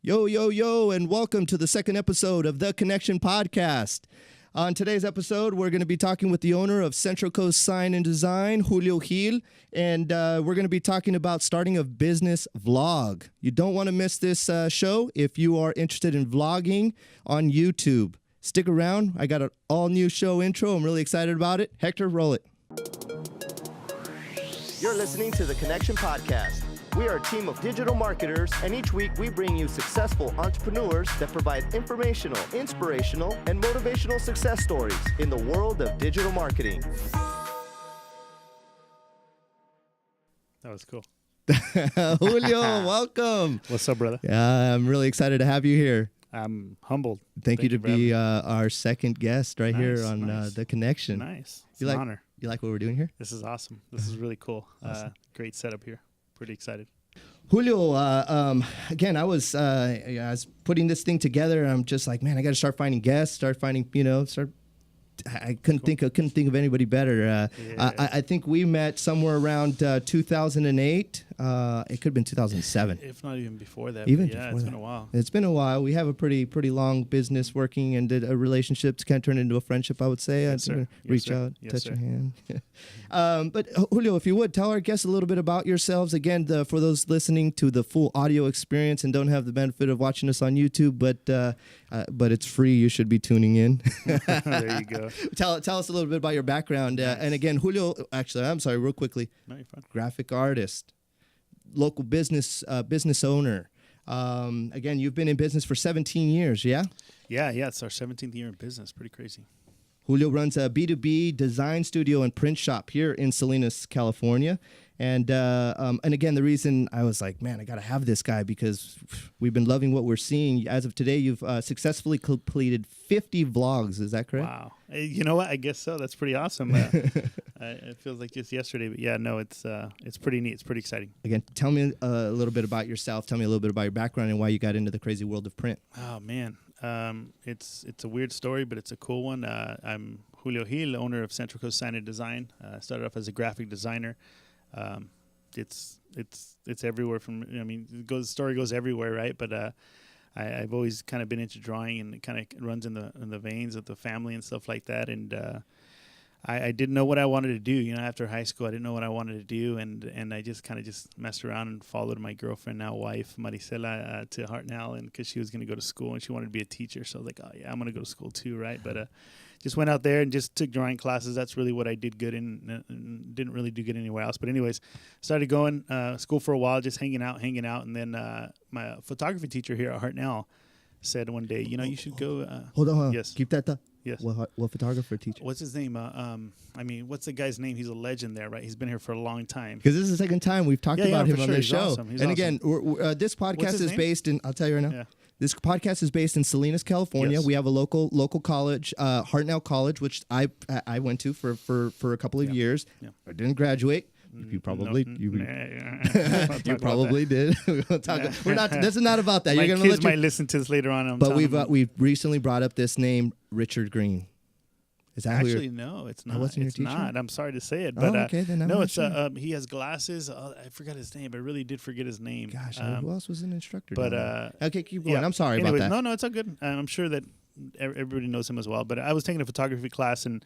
Yo, yo, yo, and welcome to the second episode of The Connection Podcast. On today's episode, we're going to be talking with the owner of Central Coast Sign and Design, Julio Gil, and we're going to be talking about starting a business vlog. You don't want to miss this show if you are interested in vlogging on YouTube. Stick around. I got an all-new show intro. I'm really excited about it. Hector, roll it. You're listening to The Connection Podcast. We are a team of digital marketers, and each week we bring you successful entrepreneurs that provide informational, inspirational, and motivational success stories in the world of digital marketing. That was cool. Julio, welcome. What's up, brother? Yeah, I'm really excited to have you here. I'm humbled. Thank you to be our second guest right here on The Connection. Nice. It's an honor. You like what we're doing here? This is awesome. This is really cool. Awesome. Great setup here. Pretty excited. Julio, again, I was putting this thing together. I'm just like, man, I got to start finding guests, I couldn't think of anybody better. I think we met somewhere around 2008. It could have been 2007. If not even before that. It's been a while. It's been a while. We have a pretty long business working, and a relationship to kind of turn into a friendship, I would say. Yes, sir. Reach out, touch your hand. But Julio, if you would, tell our guests a little bit about yourselves. Again, for those listening to the full audio experience and don't have the benefit of watching us on YouTube, but it's free. You should be tuning in. There you go. Tell us a little bit about your background. Nice. And again, Julio, actually, I'm sorry, real quickly. No, you're fine. Graphic artist, local business owner. Again, you've been in business for 17 years, yeah? Yeah. It's our 17th year in business. Pretty crazy. Julio runs a B2B design studio and print shop here in Salinas, California. And again, the reason I was like, man, I got to have this guy because we've been loving what we're seeing. As of today, you've successfully completed 50 vlogs. Is that correct? Wow. You know what? I guess so. That's pretty awesome. It feels like just yesterday, but yeah, no, it's pretty neat. It's pretty exciting. Again, tell me a little bit about yourself. Tell me a little bit about your background and why you got into the crazy world of print. Oh, man. It's a weird story, but it's a cool one. I'm Julio Gil, owner of Central Coast Sign and Design. Started off as a graphic designer. It's everywhere the story goes everywhere, right? But I've always kind of been into drawing, and it kind of runs in the veins of the family and stuff like that. And I didn't know what I wanted to do. After high school, I didn't know what I wanted to do, and I just kind of messed around and followed my girlfriend, now wife, Maricela, to Hartnell, and because she was going to go to school and she wanted to be a teacher, so I was like, oh yeah, I'm going to go to school too, right? But just went out there and just took drawing classes. That's really what I did good in, and didn't really do good anywhere else. But anyways, started going school for a while, just hanging out, and then my photography teacher here at Hartnell said one day, you should go. Hold on. Yes. Keep that. Yes. What photographer teacher? What's his name? What's the guy's name? He's a legend there, right? He's been here for a long time. Because this is the second time we've talked about him on this show. Awesome. He's and awesome. again, this podcast is based in, I'll tell you right now. Yeah. This podcast is based in Salinas, California. Yes. We have a local college, Hartnell College, which I went to for a couple of years. Yeah. I didn't graduate. You probably you probably did. We're not. This is not about that. My kids might listen to this later on. But we've recently brought up this name, Richard Green. Is that actually no? It's not. It's not. I'm sorry to say it, but okay, then no. It's he has glasses. I forgot his name. I really did forget his name. Gosh, who else was an instructor? But okay, keep going. Yeah. I'm sorry about that. No, it's all good. I'm sure that everybody knows him as well. But I was taking a photography class and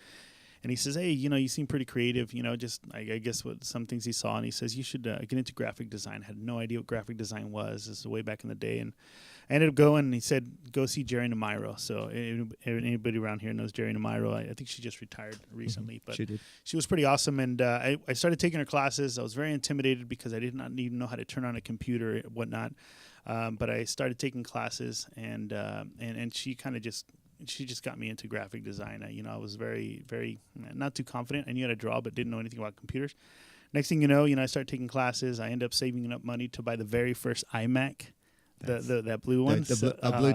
he says, hey, you seem pretty creative. I guess what some things he saw, and he says you should get into graphic design. I had no idea what graphic design was. This is way back in the day, and I ended up going, and he said, go see Jerry Namiro. So anybody around here knows Jerry Namiro. I think she just retired recently, but she was pretty awesome. And I started taking her classes. I was very intimidated because I did not even know how to turn on a computer and whatnot. But I started taking classes, and she kind of just got me into graphic design. I was very, very not too confident. I knew how to draw, but didn't know anything about computers. Next thing you know, I started taking classes. I ended up saving enough money to buy the very first iMac. That blue one.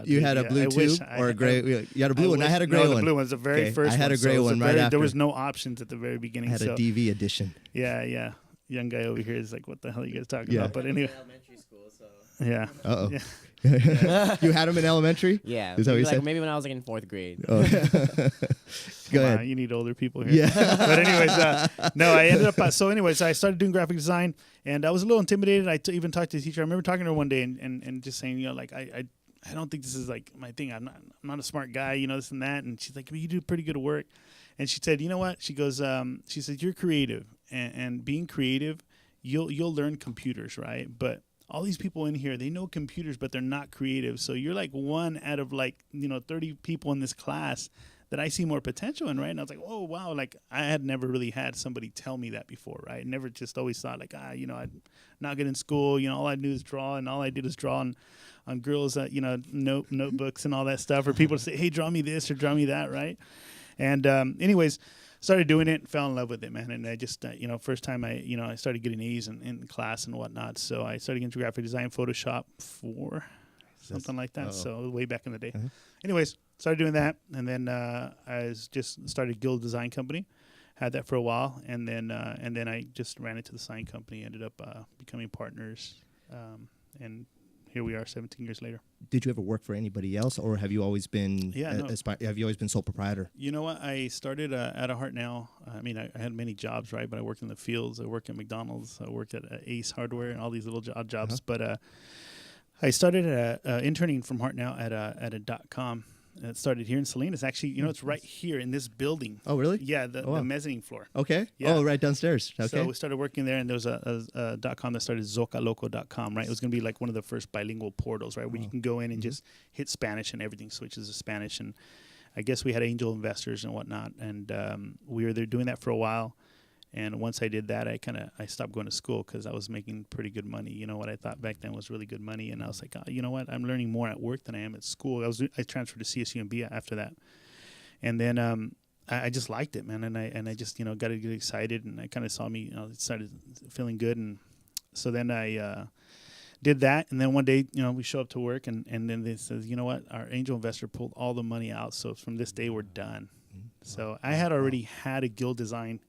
You had a blue too, or a gray? You had a blue one. I had a gray one. The blue one's the very first. I had a gray one right after. There was no options at the very beginning. I had a DV edition. Yeah. Young guy over here is like, what the hell are you guys talking about? But anyway. Elementary school, so. Yeah. Uh-oh. Yeah. You had him in elementary? Yeah. Is that what you maybe, said? maybe when I was like in 4th grade. Oh. Go Wow, ahead. you need older people here. Yeah. But anyways, no, I ended up. So anyways, I started doing graphic design, and I was a little intimidated. Even talked to the teacher. I remember talking to her one day and just saying, like I don't think this is like my thing. I'm not a smart guy, this and that. And she's like, you do pretty good work. And she said, you know what? She goes, she said, you're creative, and being creative, you'll learn computers, right? But all these people in here, they know computers, but they're not creative. So you're like one out of 30 people in this class that I see more potential in, right? And I was like, oh, wow. Like, I had never really had somebody tell me that before, right? Never just always thought like, I'm not good in school. All I knew is draw, and all I did is draw on girls' notebooks and all that stuff. Or people say, hey, draw me this or draw me that, right? And anyways, started doing it and fell in love with it, man. And I just, first time I started getting A's in class and whatnot. So I started getting into graphic design, Photoshop 4, something like that. So way back in the day. Anyways, started doing that. And then I just started Guild Design Company. Had that for a while. And then I just ran into the sign company, ended up becoming partners. And here we are 17 years later. Did you ever work for anybody else, or have you always been have you always been sole proprietor? You know what? I started at a Heart Now. I mean, I had many jobs, right? But I worked in the fields. I worked at McDonald's. I worked at Ace Hardware and all these little odd jobs. But I started interning from Heart Now at a .com. It started here in Salinas. Actually, it's right here in this building. Oh, really? Yeah, the mezzanine floor. Okay. Yeah. Oh, right downstairs. Okay. So we started working there, and there was a .com that started zocaloco.com, right? It was going to be like one of the first bilingual portals, right, where you can go in and just hit Spanish and everything switches to Spanish. And I guess we had angel investors and whatnot, and we were there doing that for a while. And once I did that, I stopped going to school because I was making pretty good money. What I thought back then was really good money, and I was like, you know what? I'm learning more at work than I am at school. I transferred to CSUMB after that, and then I just liked it, man, and I just got to get excited, and I kind of saw me started feeling good, and so then I did that, and then one day we show up to work, and then they says, you know what? Our angel investor pulled all the money out, so from this day we're done. So I had already had a Guild Design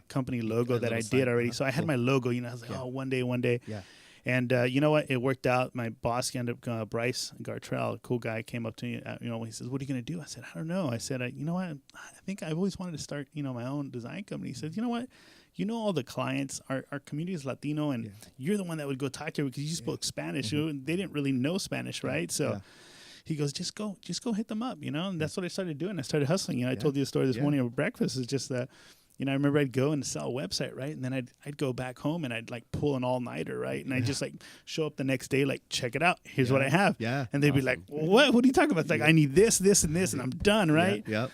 company logo that I did already. So I had my logo, I was like, oh, one day. Yeah. And you know what? It worked out. My boss ended up, Bryce Gartrell, a cool guy, came up to me, he says, what are you going to do? I said, I don't know. I said, you know what? I think I've always wanted to start, my own design company. He said, you know what? All the clients, our community is Latino, and you're the one that would go talk to her because you spoke Spanish. They didn't really know Spanish, right? So he goes, just go hit them up, and that's what I started doing. I started hustling. I told you the story this morning over breakfast. It's just that, I remember I'd go and sell a website, right? And then I'd go back home and I'd like pull an all-nighter, right? And I'd just like show up the next day, like, check it out. Here's what I have. Yeah. And they'd be like, what are you talking about? It's like, I need this, and this, and I'm done, right? Yeah.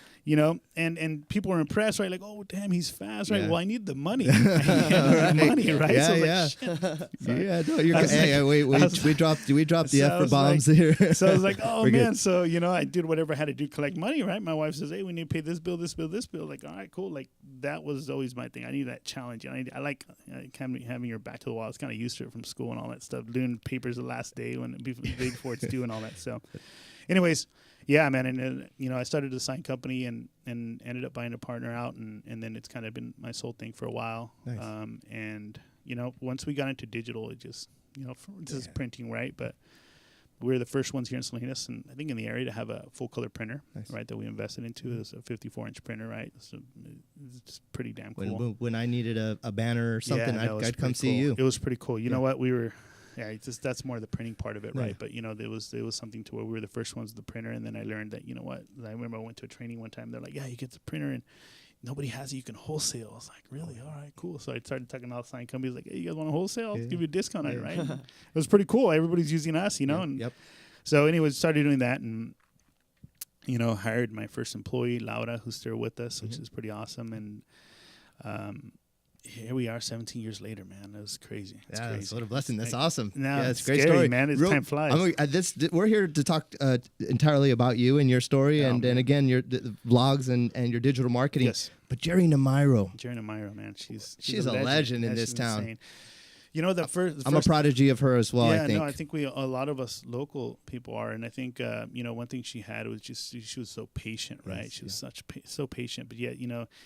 And people were impressed, right? Like, oh, damn, he's fast, right? Well, I need the money. I need money, right? Yeah, so I was like, shit. Yeah, no, we dropped the F bombs here. So I was like, oh, man. So, I did whatever I had to do to collect money, right? My wife says, hey, we need to pay this bill, this bill, this bill. Like, all right, cool. Like, that was always my thing. I need that challenge. And I like having your back to the wall. I was kind of used to it from school and all that stuff, doing papers the last day before it's due and all that. So anyways, yeah, man. And, I started a sign company and ended up buying a partner out. And then it's kind of been my sole thing for a while. Nice. And, once we got into digital, it just, this is printing, right? But we're the first ones here in Salinas, and I think in the area, to have a full color printer, right? That we invested into. It's a 54-inch printer, right? So it's pretty damn cool. When I needed a banner or something, I'd come see you. It was pretty cool. You know what? We were, that's more the printing part of it, right? But there was something to where we were the first ones with the printer, and then I learned that I remember I went to a training one time. They're like, yeah, you get the printer and nobody has it. You can wholesale. I was like, really? All right, cool. So I started talking to all the sign companies like, hey, you guys want to wholesale? I'll give you a discount on it, right? It was pretty cool. Everybody's using us, and so anyways, started doing that, and hired my first employee, Laura, who's still with us, which is pretty awesome. And here we are 17 years later, man. It was crazy. It's crazy. It's what a blessing. That's awesome. No, it's a great scary, story, man. Time flies. We're here to talk entirely about you and your story, and again your vlogs and your digital marketing. Yes. But Jerry Namiro, man, she's a legend in this town. Insane. I'm a prodigy of her as well. Yeah, I think. No, I think a lot of us local people are, and I think one thing she had was just she was so patient, right? She was so patient, but yet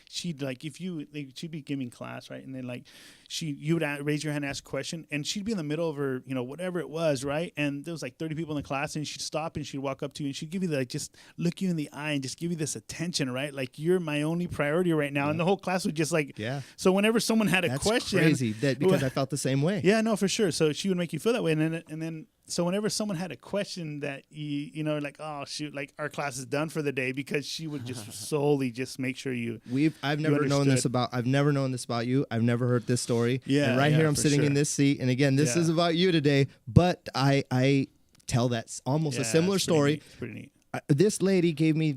she'd like she'd be giving class, right, and then like you would raise your hand, ask a question, and she'd be in the middle of her, whatever it was, right? And there was like 30 people in the class, and she'd stop and she'd walk up to you and she'd give you just look you in the eye and just give you this attention, right? Like, you're my only priority right now. And the whole class would just like, so whenever someone had a question. That's crazy, because I felt the same way. Yeah, no, for sure. So she would make you feel that way. And then so whenever someone had a question that like, oh shoot, like our class is done for the day, because she would just solely just make sure I've never known this about you. I've never heard this story. Yeah. And here I'm sitting in this seat, and again, this is about you today, but I tell that almost a similar story. It's pretty neat. This lady gave me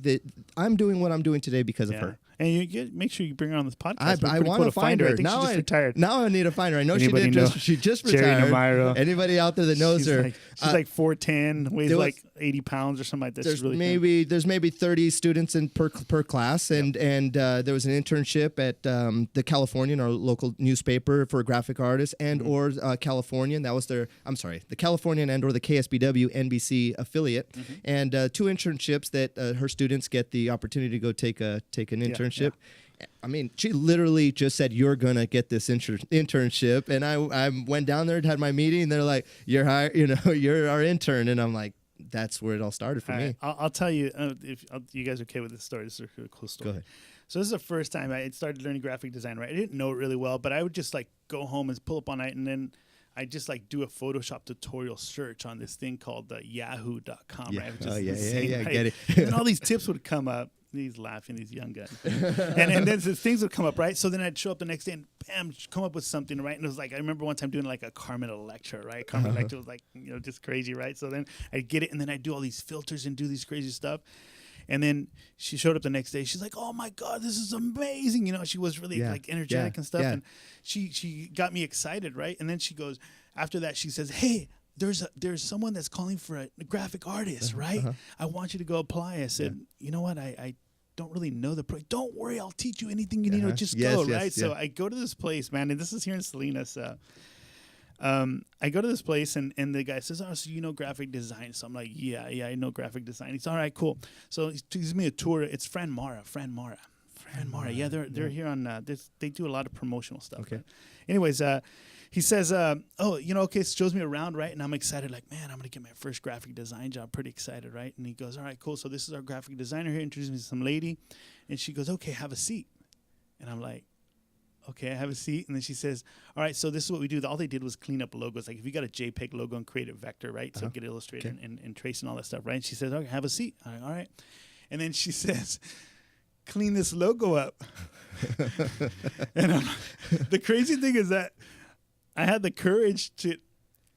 I'm doing what I'm doing today because of her. And you make sure you bring her on this podcast. I want to find her. I think she just retired. Now I need to find her. I know she just Jerry retired. Namiro. Anybody out there that knows her? She's like 4'10", weighs like 80 pounds or something like that. There's maybe 30 students per class, and there was an internship at the Californian, our local newspaper, for graphic artists, and or Californian. That was the Californian and or the KSBW NBC affiliate, and 2 internships that her students get the opportunity to go take an internship. Yeah. I mean, she literally just said, "You're gonna get this internship," and I went down there and had my meeting. And they're like, "You're hired, you're our intern," and I'm like, "That's where it all started for me." I'll tell you, if you guys are okay with this story. This is a really cool story. Go ahead. So this is the first time I started learning graphic design. Right, I didn't know it really well, but I would just like go home and pull up all night, and then I just like do a Photoshop tutorial search on this thing called Yahoo.com. Yeah. Right? Right? Get it. And all these tips would come up. He's laughing, these young guys. and then things would come up, right? So then I'd show up the next day and bam, come up with something, right? And it was like, I remember one time doing like a Carmen lecture, right? Carmen lecture was like, just crazy, right? So then I'd get it, and then I'd do all these filters and do these crazy stuff. And then she showed up the next day. She's like, "Oh my God, this is amazing!" She was really like energetic and stuff. Yeah. And she got me excited, right? And then she goes, after that, she says, "Hey, there's someone that's calling for a graphic artist, right? I want you to go apply." I said, "You know what? I don't really know the pro. Don't worry, I'll teach you anything you need to just go, right?" So I go to this place, man, and this is here in Salinas. I go to this place, and the guy says, "Oh, so you know graphic design?" So I'm like, yeah, I know graphic design. He's all right, cool. So he gives me a tour. It's Fran Mara. Yeah, they're here on. They do a lot of promotional stuff. Okay. Right? Anyways, he says, okay, so shows me around, right? And I'm excited, like, man, I'm going to get my first graphic design job. Pretty excited, right? And he goes, "All right, cool. So this is our graphic designer here." Introduces me to some lady. And she goes, "Okay, have a seat." And I'm like, okay, I have a seat. And then she says, "All right, so this is what we do." All they did was clean up logos. Like if you got a JPEG logo and create a vector, right? So get Illustrator and trace and all that stuff, right? And she says, "Okay, have a seat." I'm like, "All right." And then she says, "Clean this logo up." And the crazy thing is that I had the courage to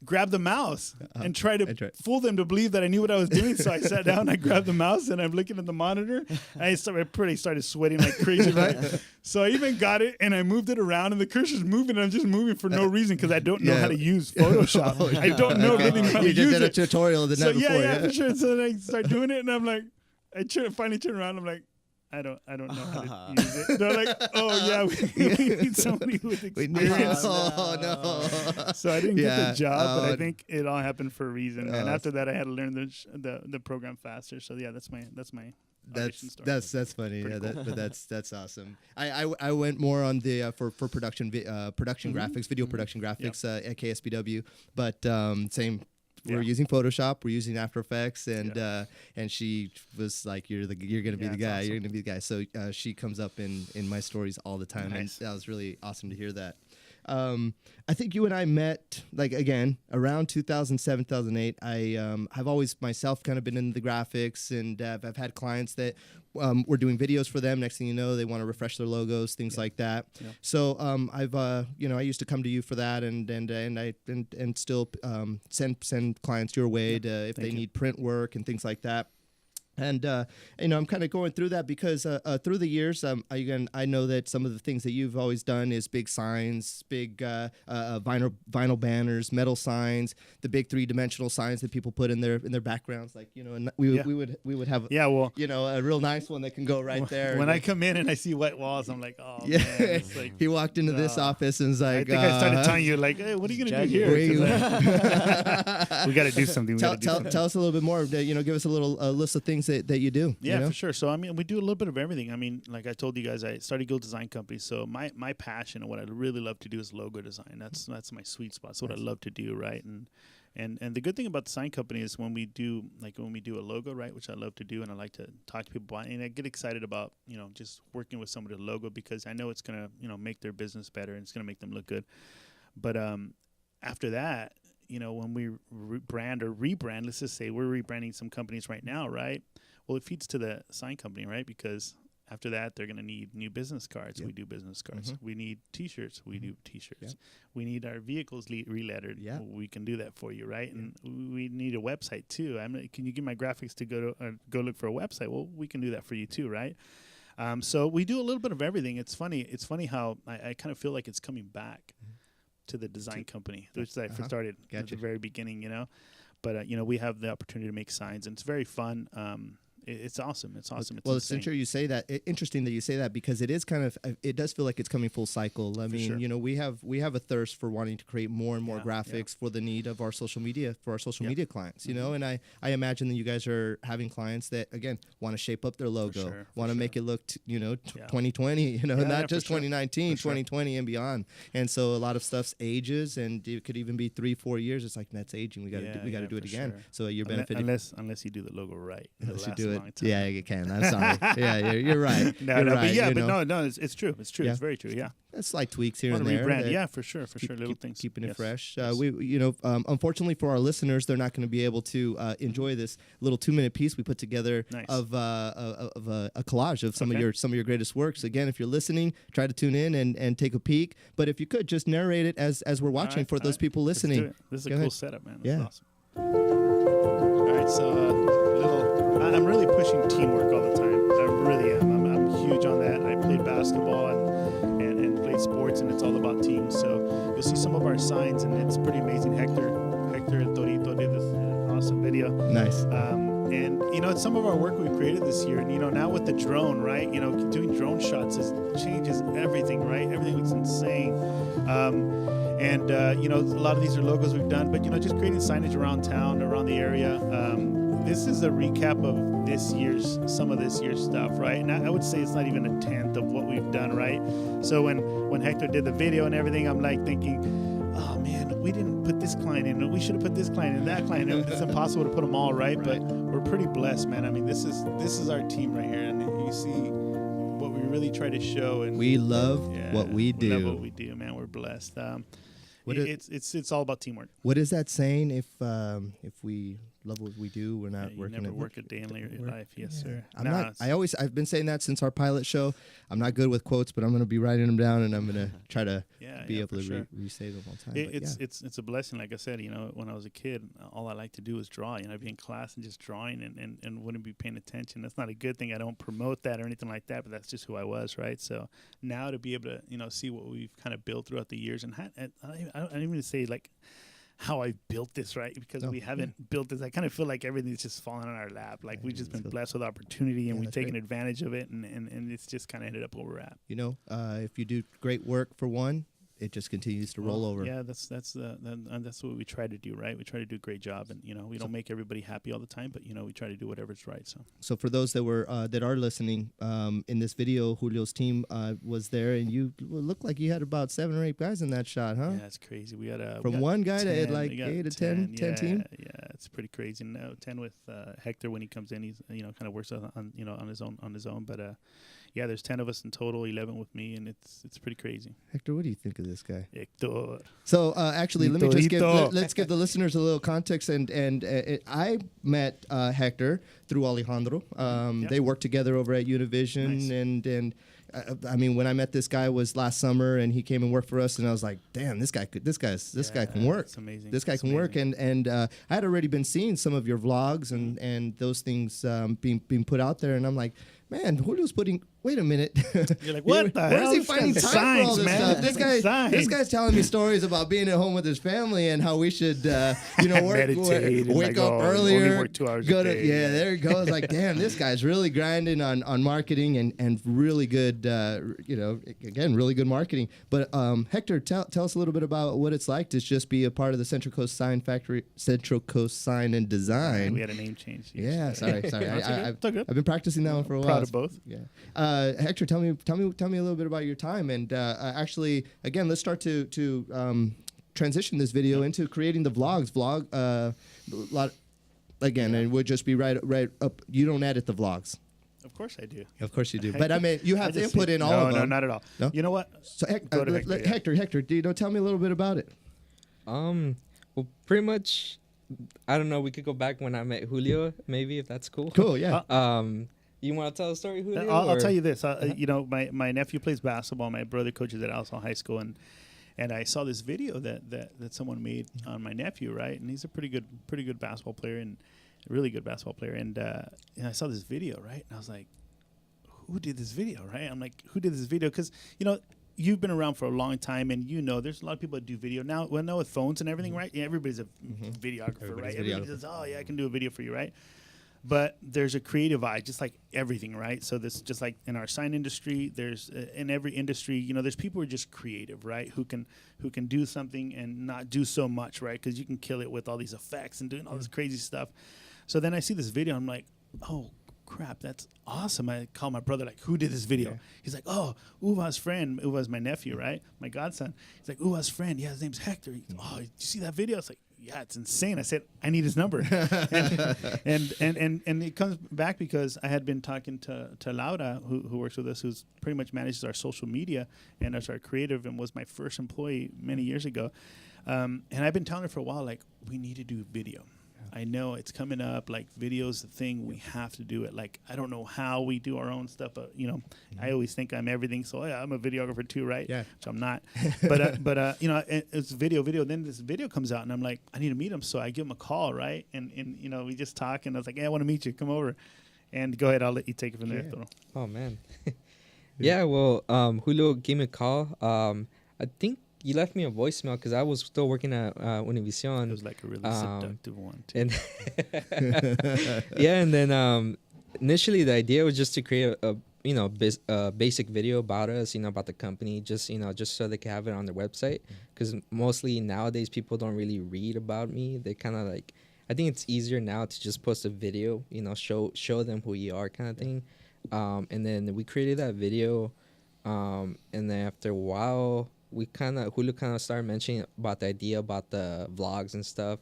grab the mouse and try to fool them to believe that I knew what I was doing. So I sat down, I grabbed the mouse, and I'm looking at the monitor. And I started sweating like crazy, right? So I even got it, and I moved it around, and the cursor's moving, and I'm just moving for no reason because I don't know how to use Photoshop. I don't know really how to use it. You did a tutorial the night before. Yeah, for sure. So then I start doing it, and I'm like, finally turn around, I'm like, I don't know how to use it. They're like, "Oh yeah, we need somebody with experience." Oh no! So I didn't get the job, but I think it all happened for a reason. And after that, I had to learn the program faster. So yeah, that's my audition story. That's funny. Pretty cool. But that's awesome. I went more on the for production graphics, video production graphics at KSBW, but same. We're using Photoshop. We're using After Effects, and she was like, "You're gonna be the guy. Awesome. You're gonna be the guy." So she comes up in my stories all the time, and that was really awesome to hear that. I think you and I met again around 2007, 2008. I've always myself kind of been in the graphics, and I've had clients that we're doing videos for them. Next thing you know, they want to refresh their logos, things like that. Yeah. So I've I used to come to you for that, and still send clients your way if they need print work and things like that. And I'm kind of going through that because through the years, I know that some of the things that you've always done is big signs, big vinyl banners, metal signs, the big 3-dimensional signs that people put in their backgrounds. Like and we would have a real nice one that can go right there. When I come in and I see white walls, I'm like, oh man. It's like, he walked into this office and was like, I think I started telling you like, "Hey, what are you gonna do here?" We got to do something. Tell us a little bit more. Give us a little list of things things that you do. Yeah, you know? for sure. So, I mean, we do a little bit of everything. I mean, like I told you guys, I started Guild Design Company. So my passion and what I really love to do is logo design. That's my sweet spot. That's what I love to do, right? And the good thing about the sign company is when we do a logo, right, which I love to do, and I like to talk to people about, and I get excited about, just working with somebody with a logo, because I know it's going to, make their business better, and it's going to make them look good. But after that, when we brand or rebrand, let's just say we're rebranding some companies right now, right? Well, it feeds to the sign company, right? Because after that, they're going to need new business cards. Yep. We do business cards. Mm-hmm. We need T-shirts. We do T-shirts. Yep. We need our vehicles relettered. Yeah. We can do that for you, right? Yeah. And we need a website too. Can you give my graphics to go look for a website? Well, we can do that for you too, right? So we do a little bit of everything. It's funny how I kind of feel like it's coming back to the design company, which I first started at the very beginning, But, we have the opportunity to make signs, and it's very fun. It's awesome. It's awesome. Well, it's interesting you say that. Interesting that you say that, because it is kind of, it does feel like it's coming full cycle. I mean, sure. We have a thirst for wanting to create more and more graphics for the need of our social media, for our social media clients, and I imagine that you guys are having clients that, again, want to shape up their logo, want to make it look, 2020, not just 2019, 2020 and beyond. And so a lot of stuff's ages, and it could even be 3-4 years. It's like, that's aging. We got to do it again. Sure. So you're benefiting. Unless you do the logo right. Unless you do it. Yeah, you can. I'm sorry. Yeah, you're right. No, it's true. It's true. Yeah. It's very true. Yeah. It's like tweaks here and there. Rebrand. Yeah, for sure. Little things. Keeping it fresh. Unfortunately for our listeners, they're not going to be able to enjoy this little 2-minute piece we put together of a collage of some of your greatest works. Again, if you're listening, try to tune in and take a peek. But if you could, just narrate it as we're watching for those people listening. This is a cool setup, man. This is awesome. All right, so I'm really pushing teamwork all the time. I really am. I'm huge on that. I played basketball and played sports, and it's all about teams. So you'll see some of our signs, and it's pretty amazing. Hector and Torito did this awesome video. Nice. And it's some of our work we've created this year. And now with the drone, right? Doing drone shots changes everything, right? Everything looks insane. And a lot of these are logos we've done, but just creating signage around town, around the area. This is a recap of some of this year's stuff, right? And I would say it's not even a tenth of what we've done, right? So when Hector did the video and everything, I'm like thinking, oh man, we didn't put this client in. We should have put this client in, that client in. It's impossible to put them all right, but we're pretty blessed, man. I mean, this is our team right here, and you see what we really try to show. And we love what we do. We love what we do, man. We're blessed. It's all about teamwork. What is that saying? If we love what we do, we're not working. You never work a day in your life. Yes, sir. I've been saying that since our pilot show. I'm not good with quotes, but I'm going to be writing them down, and I'm going to try to be able to re-say them all the time. It's a blessing. Like I said, when I was a kid, all I liked to do was draw. I'd be in class and just drawing and wouldn't be paying attention. That's not a good thing. I don't promote that or anything like that, but that's just who I was, right? So now to be able to, see what we've kind of built throughout the years, and I don't even say like how I built this, right? Because we haven't built this. I kind of feel like everything's just fallen on our lap. Like we've just been blessed with opportunity, and we've taken advantage of it, and it's just kind of ended up where we're at. If you do great work for one, it just continues to roll over. Yeah, that's what we try to do, right? We try to do a great job, and we don't make everybody happy all the time, but we try to do whatever's right. So for those that are listening, in this video, Julio's team was there, and you looked like you had about 7 or 8 guys in that shot, huh? Yeah, it's crazy. We had from one guy 10, to like 8 to 10 team. Yeah, it's pretty crazy. No, 10 with Hector when he comes in. He's kind of works on his own, but. Yeah, there's 10 of us in total, 11 with me, and it's pretty crazy. Hector, what do you think of this guy? Hector. So actually, let's give the listeners a little context. And I met Hector through Alejandro. They worked together over at Univision, and I mean, when I met this guy was last summer, and he came and worked for us, and I was like, damn, this guy can work. It's amazing. This guy can work, and I had already been seeing some of your vlogs and those things being put out there, and I'm like, man, Julio's putting wait a minute. You're like, what the hell? Where's he finding time for all this stuff? This Science. guy's telling me stories about being at home with his family and how we should, Meditate and wake like, up oh, earlier. only work 2 hours a day. Yeah, there it goes. Like, damn, this guy's really grinding on marketing and really good, again, really good marketing. But Hector, tell us a little bit about what it's like to just be a part of the Central Coast Sign Factory, Central Coast Sign and Design. We had a name change. Yeah, sorry. I've been practicing that one for a while. Proud of both. Yeah. Hector, tell me a little bit about your time, and actually, again, let's start to transition this video into creating the vlogs. And we'll just be right up. You don't edit the vlogs. Of course I do. Of course you do. But I mean, you have to input in all of them. No, not at all. No? You know what? So Hector, do you tell me a little bit about it? Well, pretty much. I don't know. We could go back when I met Julio, maybe, if that's cool. Cool, yeah. You want to tell a story, Julio? I'll tell you this. My nephew plays basketball. My brother coaches at Alsall High School, and I saw this video that someone made on my nephew, right? And he's a pretty good basketball player and a really good basketball player. And I saw this video, right? And I was like, who did this video, right? I'm like, who did this video? Because you've been around for a long time, and there's a lot of people that do video now. Well, now with phones and everything, right? Yeah, everybody's a videographer, right? Everybody says, "Oh, yeah, I can do a video for you," right? But there's a creative eye, just like everything, right? So this, just like in our sign industry, there's in every industry, there's people who are just creative, right? Who can do something and not do so much, right? Because you can kill it with all these effects and doing all this crazy stuff. So then I see this video, I'm like, oh crap, that's awesome. I call my brother, like, who did this video? Yeah. He's like, oh, Uva's friend. Uva's my nephew, right? My godson. He's like, Uva's friend. Yeah, his name's Hector. Oh, did you see that video? It's like, yeah, it's insane. I said, I need his number. and it comes back because I had been talking to Laura, who works with us, who's pretty much manages our social media and is our creative and was my first employee many years ago. And I've been telling her for a while, like, we need to do video. I know it's coming up, like video's the thing, we have to do it. Like, I don't know how we do our own stuff, but I always think I'm everything. So yeah, I'm a videographer too, right? Yeah. Which I'm not. But it's video. Then this video comes out and I'm like, I need to meet him. So I give him a call, right? And we just talk and I was like, yeah, I want to meet you. Come over. And go ahead, I'll let you take it from there. Oh man. Yeah, well, Julio gave me a call. I think you left me a voicemail because I was still working at Univision. It was like a really seductive one, too. And yeah, and then initially the idea was just to create a basic video about us, about the company, just so they can have it on their website. Because mostly nowadays people don't really read about me. They kind of like, I think it's easier now to just post a video, show them who you are, kind of thing. And then we created that video, and then after a while, Julio kind of started mentioning about the idea about the vlogs and stuff,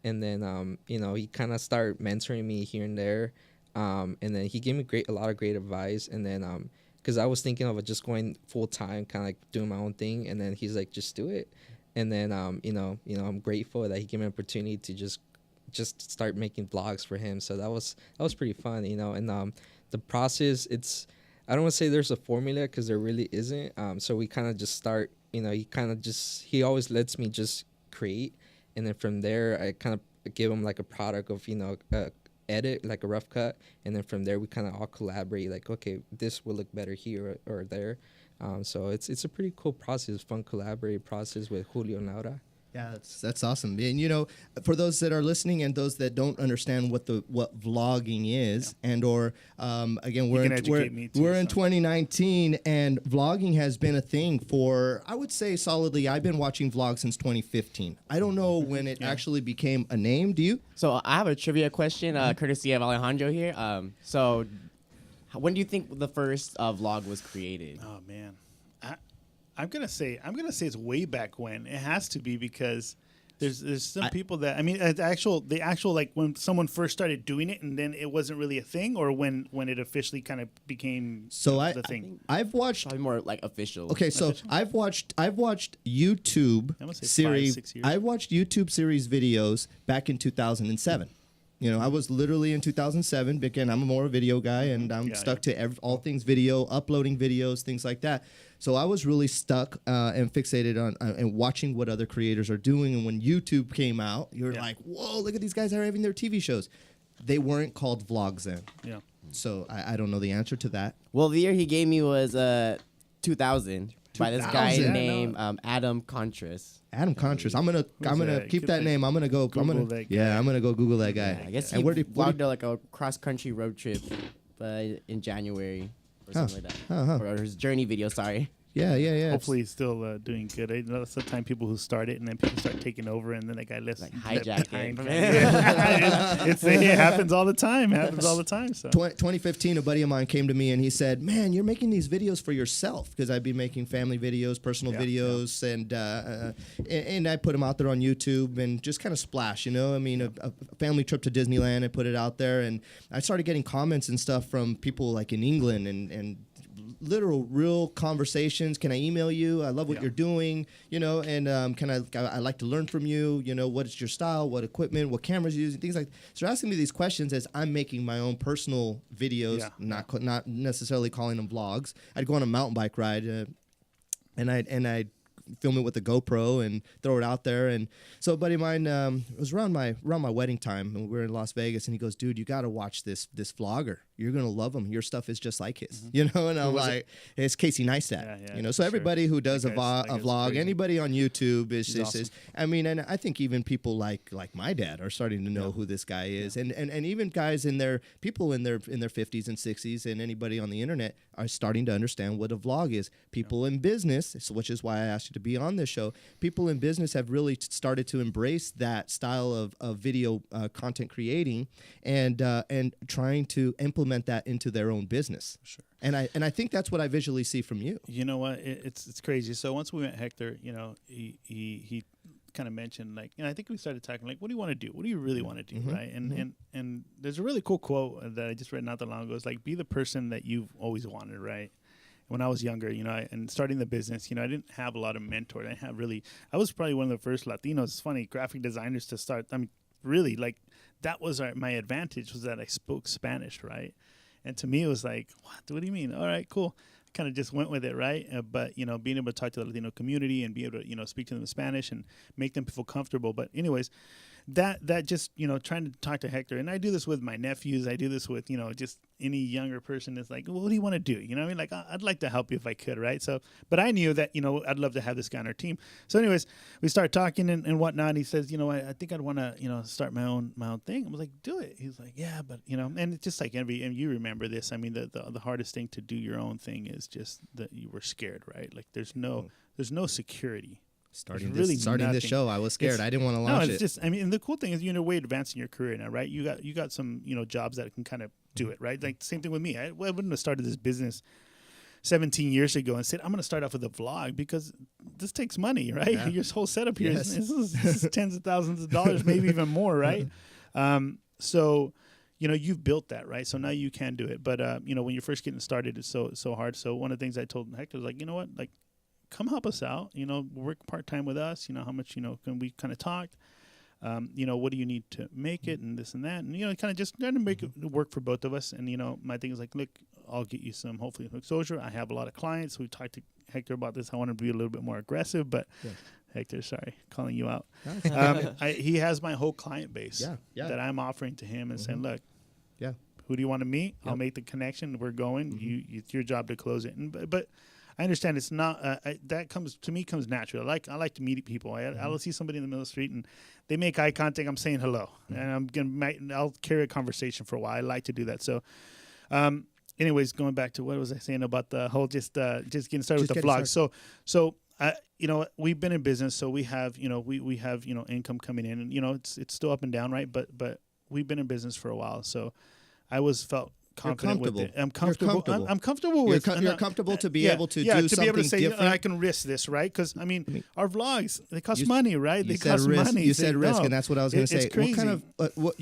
and then he kind of started mentoring me here and there, and then he gave me a lot of great advice, and then because I was thinking of just going full time, kind of like doing my own thing, and then he's like, just do it, and then I'm grateful that he gave me an opportunity to just start making vlogs for him. So that was pretty fun, and the process, I don't want to say there's a formula because there really isn't. So we kind of just start. He always lets me just create, and then from there I kind of give him like a product of edit, like a rough cut, and then from there we kind of all collaborate, like, okay, this will look better here or there. So it's a pretty cool process, fun collaborative process with Julio and Laura. Yeah, that's awesome. And for those that are listening and those that don't understand what vlogging is, and or again, we're in 2019, and vlogging has been a thing for, I would say, solidly. I've been watching vlogs since 2015. I don't know when it actually became a name. Do you? So I have a trivia question, courtesy of Alejandro here. So when do you think the first vlog was created? Oh man. I'm gonna say it's way back when. It has to be because there's some people that, I mean, the actual like when someone first started doing it and then it wasn't really a thing, or when it officially kind of became the thing. I've watched probably more like official. Okay, so I've watched YouTube series. 5-6 years. I watched YouTube series videos back in 2007. I was literally in 2007. Again, I'm more a video guy, and I'm stuck to all things video, uploading videos, things like that. So I was really stuck and fixated on and watching what other creators are doing. And when YouTube came out, you're like, whoa, look at these guys that are having their TV shows. they weren't called vlogs then. Yeah. So I don't know the answer to that. Well, the year he gave me was 2000 by this guy 2000? named Adam Contras. Adam Contras. I'm gonna that? keep Get that that- name. I'm gonna go. Google that guy. Yeah, I'm gonna go Google that guy. Yeah, I guess And he where did- vlogged like a cross-country road trip in January or something like that. Or his journey video, sorry. Yeah. Hopefully he's still doing good. I know sometimes people who start it and then people start taking over and then that guy left Like left hijack it. behind. It happens all the time. So 2015, a buddy of mine came to me and he said, "Man, you're making these videos for yourself," because I'd be making family videos, personal videos, and I put them out there on YouTube and just kind of splash, you know. I mean, a family trip to Disneyland, I put it out there, and I started getting comments and stuff from people like in England and literal real conversations. Can I email you? I love what you're doing, you know, and I like to learn from you, you know, what is your style, what equipment, what cameras you use, and things like that. So they're asking me these questions as I'm making my own personal videos, not necessarily calling them vlogs. I'd go on a mountain bike ride and I'd film it with a GoPro and throw it out there. And so a buddy of mine, it was around my wedding time, and we were in Las Vegas, and he goes, "Dude, you got to watch this vlogger. You're gonna love him. Your stuff is just like his, you know." And I'm like, "It's Casey Neistat, you know." So everybody who does a vlog, crazy. Anybody on YouTube is awesome. I mean, and I think even people like my dad are starting to know who this guy is, and even guys people in their 50s and 60s, and anybody on the internet are starting to understand what a vlog is. People in business, which is why I asked you to be on this show. People in business have really started to embrace that style of video content creating, and trying to implement that into their own business. Sure. And I think that's what I visually see from you. You know what? It's crazy. So once we met Hector, you know, he kind of mentioned, like, you know, I think we started talking like, what do you want to do? What do you really want to do, right? And there's a really cool quote that I just read not that long ago. It's like, be the person that you've always wanted, right? When I was younger, you know, and starting the business, you know, I didn't have a lot of mentors. I was probably one of the first Latinos, it's funny, graphic designers to start. I mean, really, like, that was my advantage, was that I spoke Spanish, right? And to me, it was like, what do you mean? All right, cool. Kind of just went with it, right? But, you know, being able to talk to the Latino community and be able to, you know, speak to them in Spanish and make them feel comfortable. But anyways, that just, you know, trying to talk to Hector, and I do this with my nephews. I do this with, you know, just any younger person that's like, well, what do you want to do? You know what I mean? Like, I'd like to help you if I could, right? So, but I knew that, you know, I'd love to have this guy on our team. So anyways, we start talking and whatnot. And he says, you know, I think I'd want to, you know, start my own thing. I was like, do it. He's like, yeah, but, you know, and it's just like and you remember this. I mean, the hardest thing to do your own thing is just that you were scared, right? Like there's no security. Starting really this show, I was scared. I didn't want to launch it. No, it's just, I mean, and the cool thing is, you're in a way advancing your career now, right? You got some, you know, jobs that can kind of do it, right? Like, same thing with me. I wouldn't have started this business 17 years ago and said, I'm going to start off with a vlog, because this takes money, right? Yeah. Your whole setup here this is tens of thousands of dollars, maybe even more, right? So, you know, you've built that, right? So now you can do it. But, you know, when you're first getting started, it's so hard. So one of the things I told Hector was like, you know what, like, come help us out, you know, work part-time with us, you know, how much, you know, can we kind of talked, you know, what do you need to make it and this and that. And, you know, kind of just trying to make it work for both of us. And, you know, my thing is like, look, I'll get you hopefully some exposure. I have a lot of clients. We talked to Hector about this. I want to be a little bit more aggressive, but Hector, sorry, calling you out. He has my whole client base that I'm offering to him and saying, look, who do you want to meet? I'll make the connection. We're going. It's your job to close it. But I understand it's not that comes natural. I like to meet people. I'll see somebody in the middle of the street and they make eye contact. I'm saying hello, and I'll carry a conversation for a while. I like to do that. So, anyways, going back to what was I saying about the whole just getting started with the vlog. So you know, we've been in business, so we have, you know, we have, you know, income coming in, and, you know, it's still up and down, right? But we've been in business for a while, so I felt confident with it. I'm comfortable. I'm comfortable with. You're comfortable to be able to do something be able to say, different. I can risk this, right? Because I mean, our vlogs, they cost money, right? They cost risk. money. You said risk, and that's what I was going to say. It's crazy. What kind of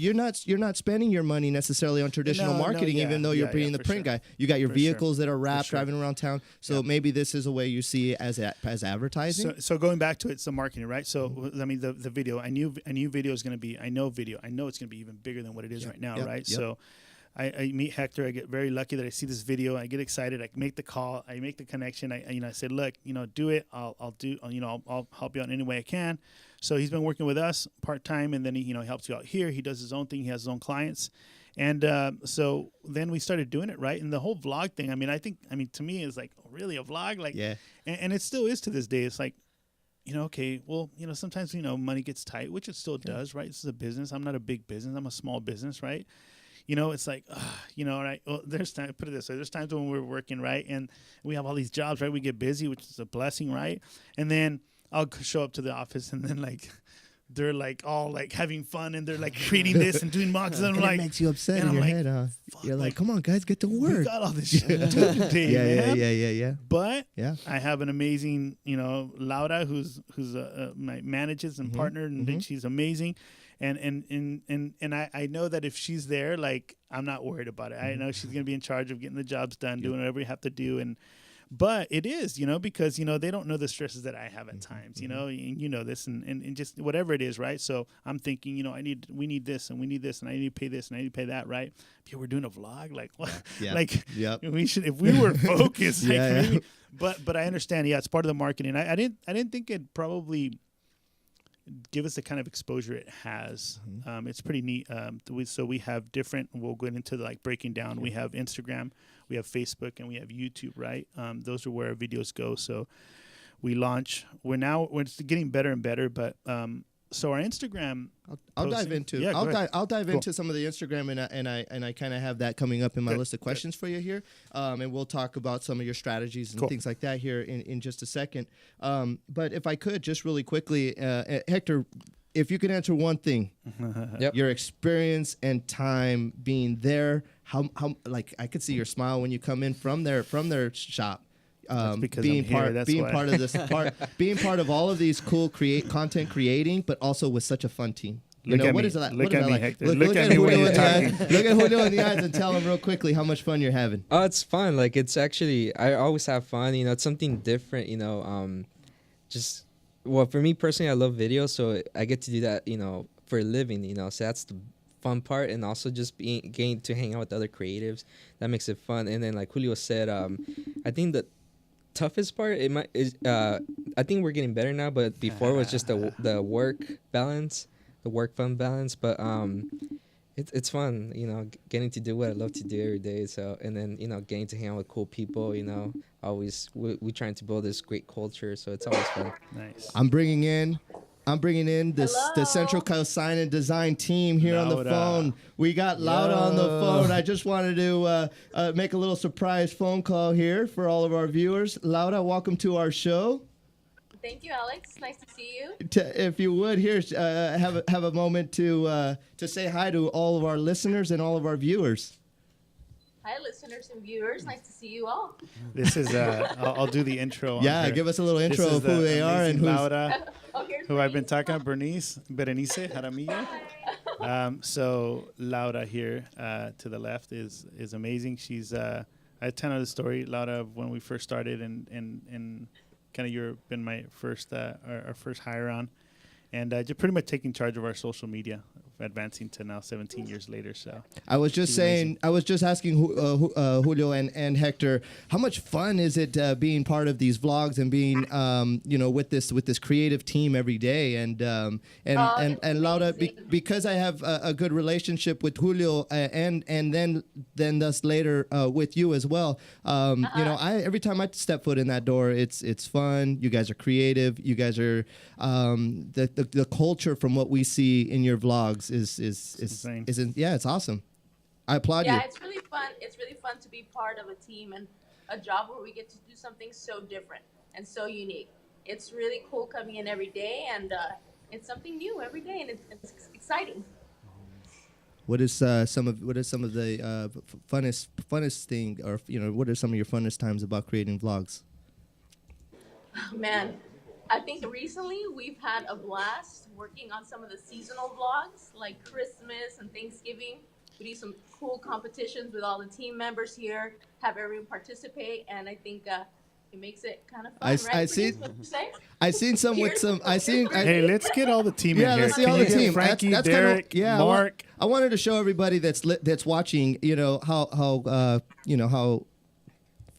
you're not spending your money necessarily on traditional marketing, even though you're being the print guy. You got your vehicles that are wrapped driving around town. So maybe this is a way you see it as advertising. So going back to it, it's the marketing, right? So I mean, the video. I knew video is going to be. I know it's going to be even bigger than what it is right now, right? So. I meet Hector. I get very lucky that I see this video. I get excited. I make the call. I make the connection. I said, look, you know, do it. I'll help you out in any way I can. So he's been working with us part-time, and then he helps you out here. He does his own thing. He has his own clients. And so then we started doing it, right? And the whole vlog thing, to me, is like, really a vlog? Like, yeah. And it still is to this day. It's like, okay, well, sometimes, money gets tight, which it still does, right? This is a business. I'm not a big business. I'm a small business, right? It's like, right? Well, there's time, put it this way. There's times when we're working, right? And we have all these jobs, right? We get busy, which is a blessing, right? And then I'll show up to the office, and then, like, they're like all like having fun, and they're like creating this and doing mocks, and I'm like, it makes you upset in your head, huh? You're like, come on, guys, get to work. We got all this shit to do today, man. Yeah. But I have an amazing, Laura, who's my manages and partner, and she's amazing. And I know that if she's there, like, I'm not worried about it. I know she's gonna be in charge of getting the jobs done, doing whatever we have to do, but it is, because, they don't know the stresses that I have at times, and this and just whatever it is, right? So I'm thinking, we need this, and we need this, and I need to pay this, and I need to pay that, right? Yeah, we're doing a vlog, like, what? Yeah. Like, yep. we should, if we were focused, like, Yeah. maybe, but I understand, it's part of the marketing. I didn't think it'd probably give us the kind of exposure it has. It's pretty neat. So we have different, we'll go into like breaking down. We have Instagram, we have Facebook, and we have YouTube, right? Those are where our videos go. So we're getting better and better, but so our Instagram, I'll dive into I'll dive into some of the Instagram, and I kind of have that coming up in my list of questions for you here, and we'll talk about some of your strategies and things like that here in just a second. But if I could just really quickly, Hector, if you could answer one thing, your experience and time being there, how like I could see your smile when you come in from their shop. Being part of all of these cool content creating, but also with such a fun team. Look at Julio in the eyes and tell him real quickly how much fun you're having. Oh, it's fun. Like, it's actually, I always have fun. It's something different. For me personally, I love video, so I get to do that. For a living. So that's the fun part, and also just getting to hang out with other creatives. That makes it fun. And then, like Julio said, I think that toughest part I think we're getting better now, but before was just the work balance, the work fun balance. But it's fun, getting to do what I love to do every day. So, and then getting to hang out with cool people. Always we trying to build this great culture, so it's always fun. Nice. I'm bringing in the Central Coast Sign and Design team here on the phone. We got Laura on the phone. I just wanted to make a little surprise phone call here for all of our viewers. Laura, welcome to our show. Thank you, Alex. Nice to see you. If you would, here, have a moment to say hi to all of our listeners and all of our viewers. Hi, listeners and viewers. Nice to see you all. This is I'll do the intro. Yeah, give us a little intro of who they are and Laura, who I've been talking about, Bernice Jaramillo. So Laura here to the left is amazing. She's I tell her the story, Laura, of when we first started, and kind of you've been my first our first hire on, and just pretty much taking charge of our social media, advancing to now 17 years later. So I was just asking Julio and Hector, how much fun is it being part of these vlogs and being with this creative team every day, and Laura, because I have a good relationship with Julio and then thus later with you as well. Every time I step foot in that door, it's fun. You guys are creative. You guys are the culture from what we see in your vlogs it's awesome. I applaud you. Yeah, it's really fun. It's really fun to be part of a team and a job where we get to do something so different and so unique. It's really cool coming in every day, and it's something new every day, and it's exciting. What is some of the funnest thing, or what are some of your funnest times about creating vlogs? Oh, man, I think recently we've had a blast working on some of the seasonal vlogs, like Christmas and Thanksgiving. We do some cool competitions with all the team members here, have everyone participate, and I think it makes it kind of fun, I seen some with some. Hey, let's get all the team in here. Yeah, let's see all the team. Frankie, that's Derek, Mark. I wanted to show everybody that's watching, how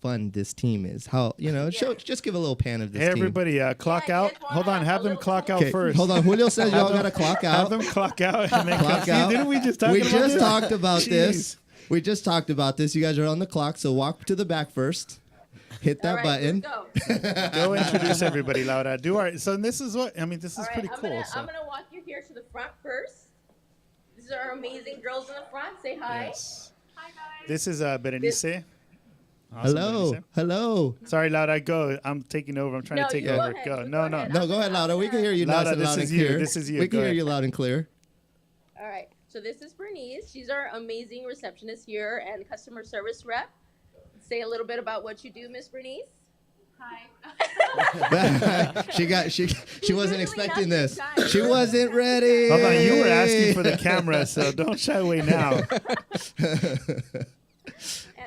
fun this team is. How just give a little pan of this Hey, team. everybody, clock Yeah, you out. guys wanna Hold on, have a them little clock out Okay, first. hold on. Julio says y'all gotta clock Have out. them clock out and then Clock See, out. didn't we just talk We about just this? talked about this. Jeez. We just talked about this. You guys are on the clock, so walk to the back first. Hit that All right, button. let's go. Go introduce everybody, Laura. So this is what this is All right, pretty I'm cool. gonna, so. I'm gonna walk you here to the front first. These are our amazing girls in the front. Say hi. Yes. Hi, guys. This is Berenice. Awesome, Hello, Berenice. hello. Sorry, Laura. Go. I'm taking over. I'm trying No, to take you go over. ahead. Go. You No, go no. ahead. No, go ahead, Laura. We can hear you nice Laura, and this loud and is you. clear. This is you. We Go can hear ahead. you loud and clear. All right. So this is Bernice. She's our amazing receptionist here and customer service rep. Say a little bit about what you do, Miss Bernice. Hi. she wasn't Really expecting nothing this. shy. She wasn't ready. Hold on. You were asking for the camera, so don't shy away now.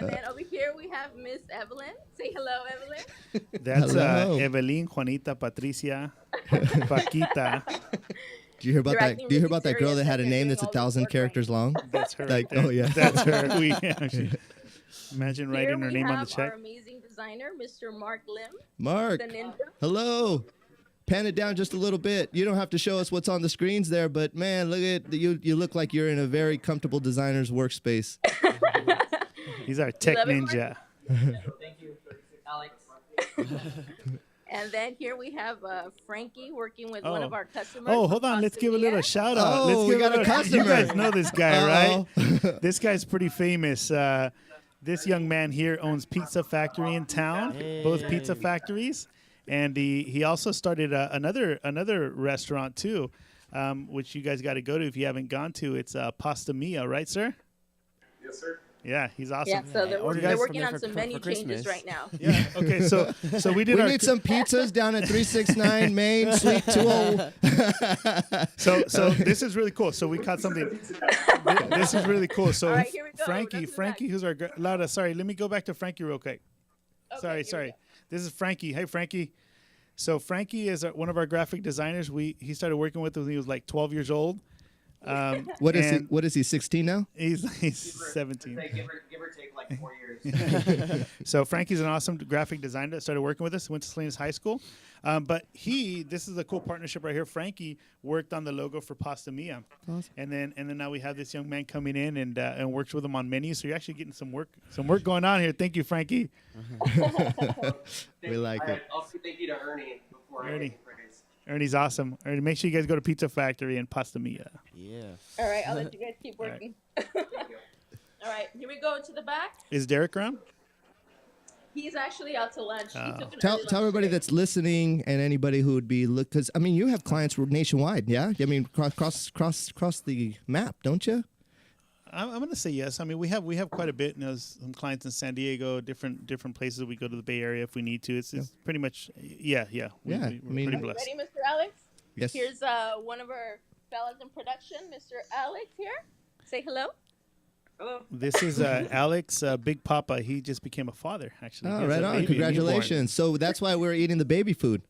And then over here we have Miss Evelyn. Say hello, Evelyn. That's Hello. Evelyn, Juanita, Patricia, Paquita. Do you hear about You're that? acting Do you hear really about that girl that serious had a like you're name doing that's all this 1,000 work right characters long? That's her. Like, right there. oh, yeah. That's her. Imagine Here writing her we name on the have check. our amazing designer, Mr. Mark Lim, Mark, the ninja. hello. Pan it down just a little bit. You don't have to show us what's on the screens there, but man, look at you. You look like you're in a very comfortable designer's workspace. He's our tech love it, ninja. Thank you, Alex. And then here we have Frankie working with one of our customers. Oh, from hold on. Let's Costa give a little Rica. shout out. Oh, Let's we give got a customer. You guys know this guy, Uh-oh. right? This guy's pretty famous. This young man here owns Pizza Factory in town, both pizza factories, and he also started another restaurant too, which you guys got to go to if you haven't gone to. It's Pasta Mia, right, sir? Yes, sir. Yeah, he's awesome. Yeah, so they're, ordered they're it from working there on for- some for menu changes Christmas. right now. Yeah. Okay. So we did We our. need some pizzas down at 369 Main Suite 20. So this is really cool. So we caught something. This is really cool. So All right, here we go. Frankie, Go to the Frankie, back. who's our Laura? Sorry, let me go back to Frankie real quick. Okay, Sorry, here we sorry. go. This is Frankie. Hey, Frankie. So Frankie is one of our graphic designers. He started working with us when he was like 12 years old. What is he? and What is he? 16 now? He's 17. Give or take like 4 years. So Frankie's an awesome graphic designer that started working with us. Went to Salinas High School, but this is a cool partnership right here. Frankie worked on the logo for Pasta Mia, and then now we have this young man coming in and works with him on menus. So you're actually getting some work going on here. Thank you, Frankie. We like it. I'll say thank you to Ernie before Ernie. anything praise. Ernie's awesome. Ernie, make sure you guys go to Pizza Factory and Pasta Mia. Yeah. All right, I'll let you guys keep right. working. All right, here we go to the back. Is Derek around? He's actually out to lunch. He took an Tell early lunch everybody today. that's listening and anybody who would be because I mean you have clients nationwide, yeah. I mean cross the map, don't you? I'm going to say yes. I mean, we have quite a bit. You know, some clients in San Diego, different places. We go to the Bay Area if we need to. It's pretty much yeah. Yeah, We're I mean- pretty blessed. Ready, Mr. Alex? Yes. Here's one of our fellas in production, Mr. Alex here. Say hello. Hello. This is Alex, Big Papa. He just became a father, actually. He Oh, has right a on! baby, a Congratulations. So that's why we're eating the baby food.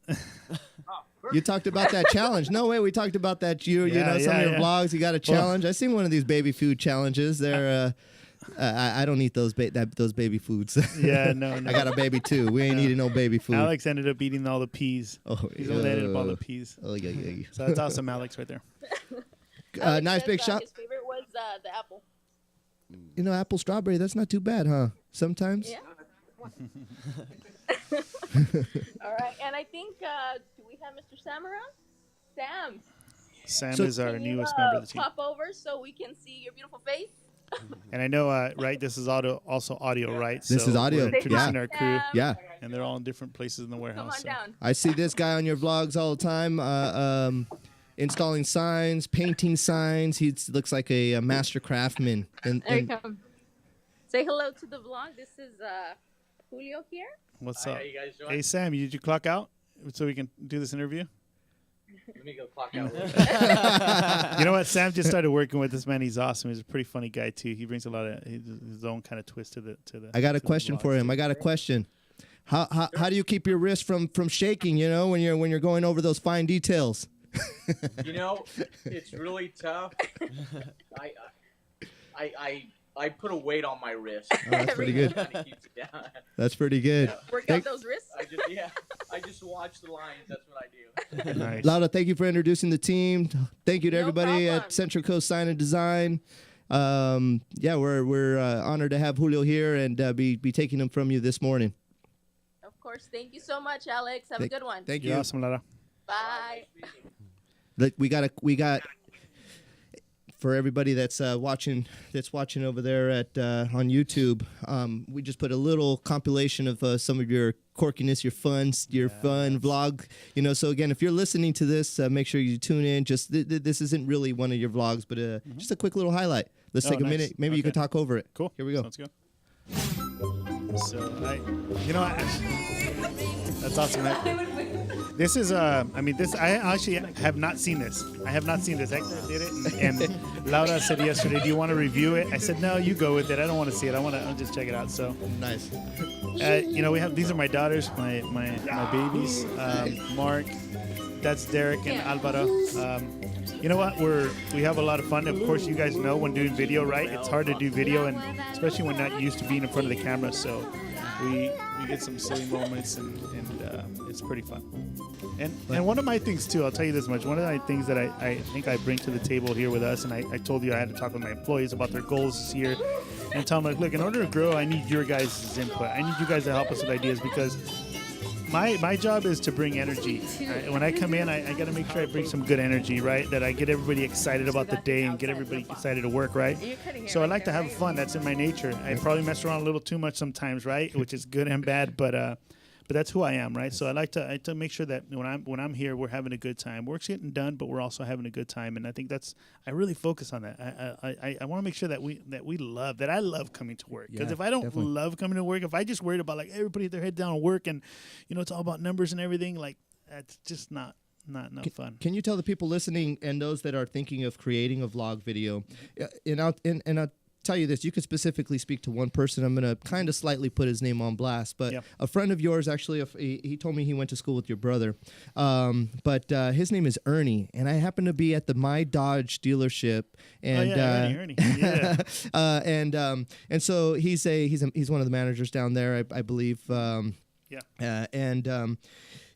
You talked about that challenge. No way, we talked about that. You know, Yeah, some of your yeah. vlogs. You got a challenge. I seen one of these baby food challenges. They're. I don't eat those baby foods. newborn. Yeah, no. I got a baby too. We ain't eating no baby food. Alex ended up eating all the peas. Oh, He's the one that ended up all the peas. Oh, yeah. So that's awesome, Alex, right there. Alex Nice says, big shot. His favorite was the apple. You know, apple strawberry. That's not too bad, huh? Sometimes. Yeah. All right, and I think do we have Mr. Sam around? Sam. Sam So- is our Can you, newest member of the team. pop over so we can see your beautiful face? And I know, right, this is also audio, right? This is audio, We're introducing yeah. our crew, Yeah. and they're all in different places in the Come warehouse. on so. down. I see this guy on your vlogs all the time, installing signs, painting signs. He looks like a master craftsman. And, There you come. Say hello to the vlog. This is Julio here. What's Hi, up? how you guys doing? Hey, Sam, did you clock out so we can do this interview? Let me go clock out. You know what? Sam just started working with this man. He's awesome. He's a pretty funny guy too. He brings a lot of his own kind of twist to the. I got a to the question for vlogs, him. too. I got a question. How do you keep your wrist from shaking? You know, when you're going over those fine details. You know, it's really tough. I I put a weight on my wrist. Oh, that's pretty good. Kinda keeps it down. That's pretty good. Yeah. Work Thank- out those wrists. I just watch the lines. That's what I do. Nice. Laura, thank you for introducing the team. Thank you to No everybody problem. at Central Coast Sign and Design. Yeah, we're honored to have Julio here and be taking him from you this morning. Of course. Thank you so much, Alex. Have a good one. Thank You're you. awesome, Lara. Bye. We got for everybody that's watching over there at on YouTube. We just put a little compilation of some of your quirkiness, your fun vlog. You know, so again, if you're listening to this, make sure you tune in. Just this isn't really one of your vlogs, but just a quick little highlight. Let's take a nice. minute. Maybe you can Okay. talk over it. Cool. Here we go. Let's go. So that's awesome. This is I actually have not seen this. I have not seen this. Hector did it, and Laura said yesterday, "Do you want to review it?" I said, "No, you go with it. I don't want to see it. I'll just check it out." So Nice. these are my daughters, my babies, Mark. That's Derek and Alvaro. You know what? We have a lot of fun. Of course, you guys know when doing video, right? It's hard to do video, and especially when not used to being in front of the camera. So we get some silly moments, and it's pretty fun. And one of my things too, I'll tell you this much. One of the things that I think I bring to the table here with us, and I told you I had to talk with my employees about their goals this year, and tell them like, look, in order to grow, I need your guys' input. I need you guys to help us with ideas because my job is to bring energy. Right? When I come in, I got to make sure I bring some good energy, right? That I get everybody excited about the day and get everybody excited to work, right? So I like to have fun. That's in my nature. I probably mess around a little too much sometimes, right? Which is good and bad, but that's who I am, right? So I like to make sure that when I'm here, we're having a good time. Work's getting done, but we're also having a good time, and I think I really focus on that. I want to make sure that I love coming to work, because if I don't love coming to work, if I just worried about like everybody their head down and work, and it's all about numbers and everything, like that's just not fun. Can you tell the people listening and those that are thinking of creating a vlog video, and I'll tell you this, you could specifically speak to one person. I'm going to kind of slightly put his name on blast, but a friend of yours, actually, he told me he went to school with your brother, but his name is Ernie, and I happened to be at the My Dodge dealership, and Ernie. Yeah. and so he's one of the managers down there, I believe.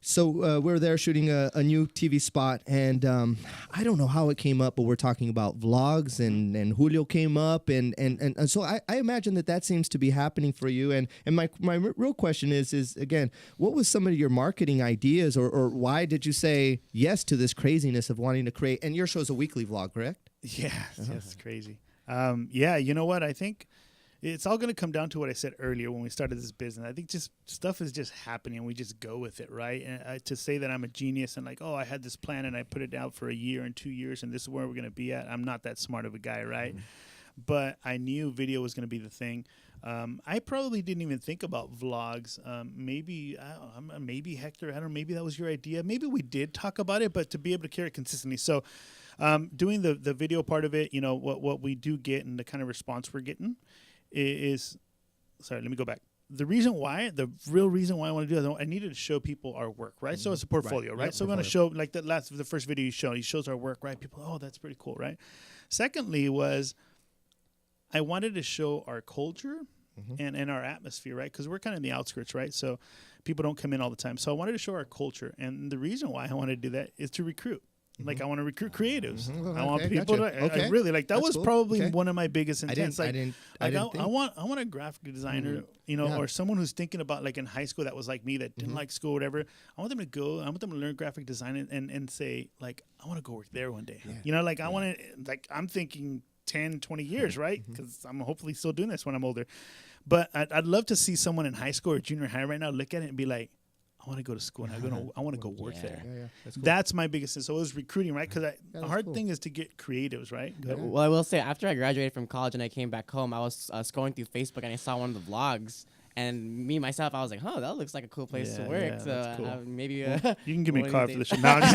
So we're there shooting a new TV spot, and I don't know how it came up, but we're talking about vlogs, and Julio came up, and so I imagine that seems to be happening for you. And my real question is again, what was some of your marketing ideas, or why did you say yes to this craziness of wanting to create? And your show's a weekly vlog, correct? Yeah, it's crazy. You know what? I think it's all going to come down to what I said earlier when we started this business. I think just stuff is just happening, and we just go with it, right? And to say that I'm a genius and like, oh, I had this plan and I put it out for a year and 2 years and this is where we're going to be at. I'm not that smart of a guy, right? Mm-hmm. But I knew video was going to be the thing. I probably didn't even think about vlogs. Maybe Hector, I don't know, maybe that was your idea. Maybe we did talk about it, but to be able to carry it consistently. So doing the video part of it, what we do get and the kind of response we're getting is, sorry, let me go back. The real reason why I want to do that, I needed to show people our work, right? So it's a portfolio, right? So we're going to show, like the first video he shows our work, right? People, oh, that's pretty cool, right? Secondly was, I wanted to show our culture and our atmosphere, right? Because we're kind of in the outskirts, right? So people don't come in all the time. So I wanted to show our culture. And the reason why I wanted to do that is to recruit. Like, I want to recruit creatives. I want people to I really like that. That's was cool. Probably one of my biggest intents. I want a graphic designer, or someone who's thinking about, like, in high school that was like me, that didn't like school or whatever. I want them to go. I want them to learn graphic design and say, like, I want to go work there one day. I want to, like, I'm thinking 10, 20 years, right? Because I'm hopefully still doing this when I'm older. But I'd love to see someone in high school or junior high right now look at it and be like, I want to go to school and I want to go work there. That's cool. That's my biggest thing. So it was recruiting, right? Because the hard thing is to get creatives, right? Well, I will say, after I graduated from college and I came back home, I was scrolling through Facebook and I saw one of the vlogs. And me, myself, I was like, that looks like a cool place to work. Yeah, so cool. maybe... you can give me a card for the show. No, I'm just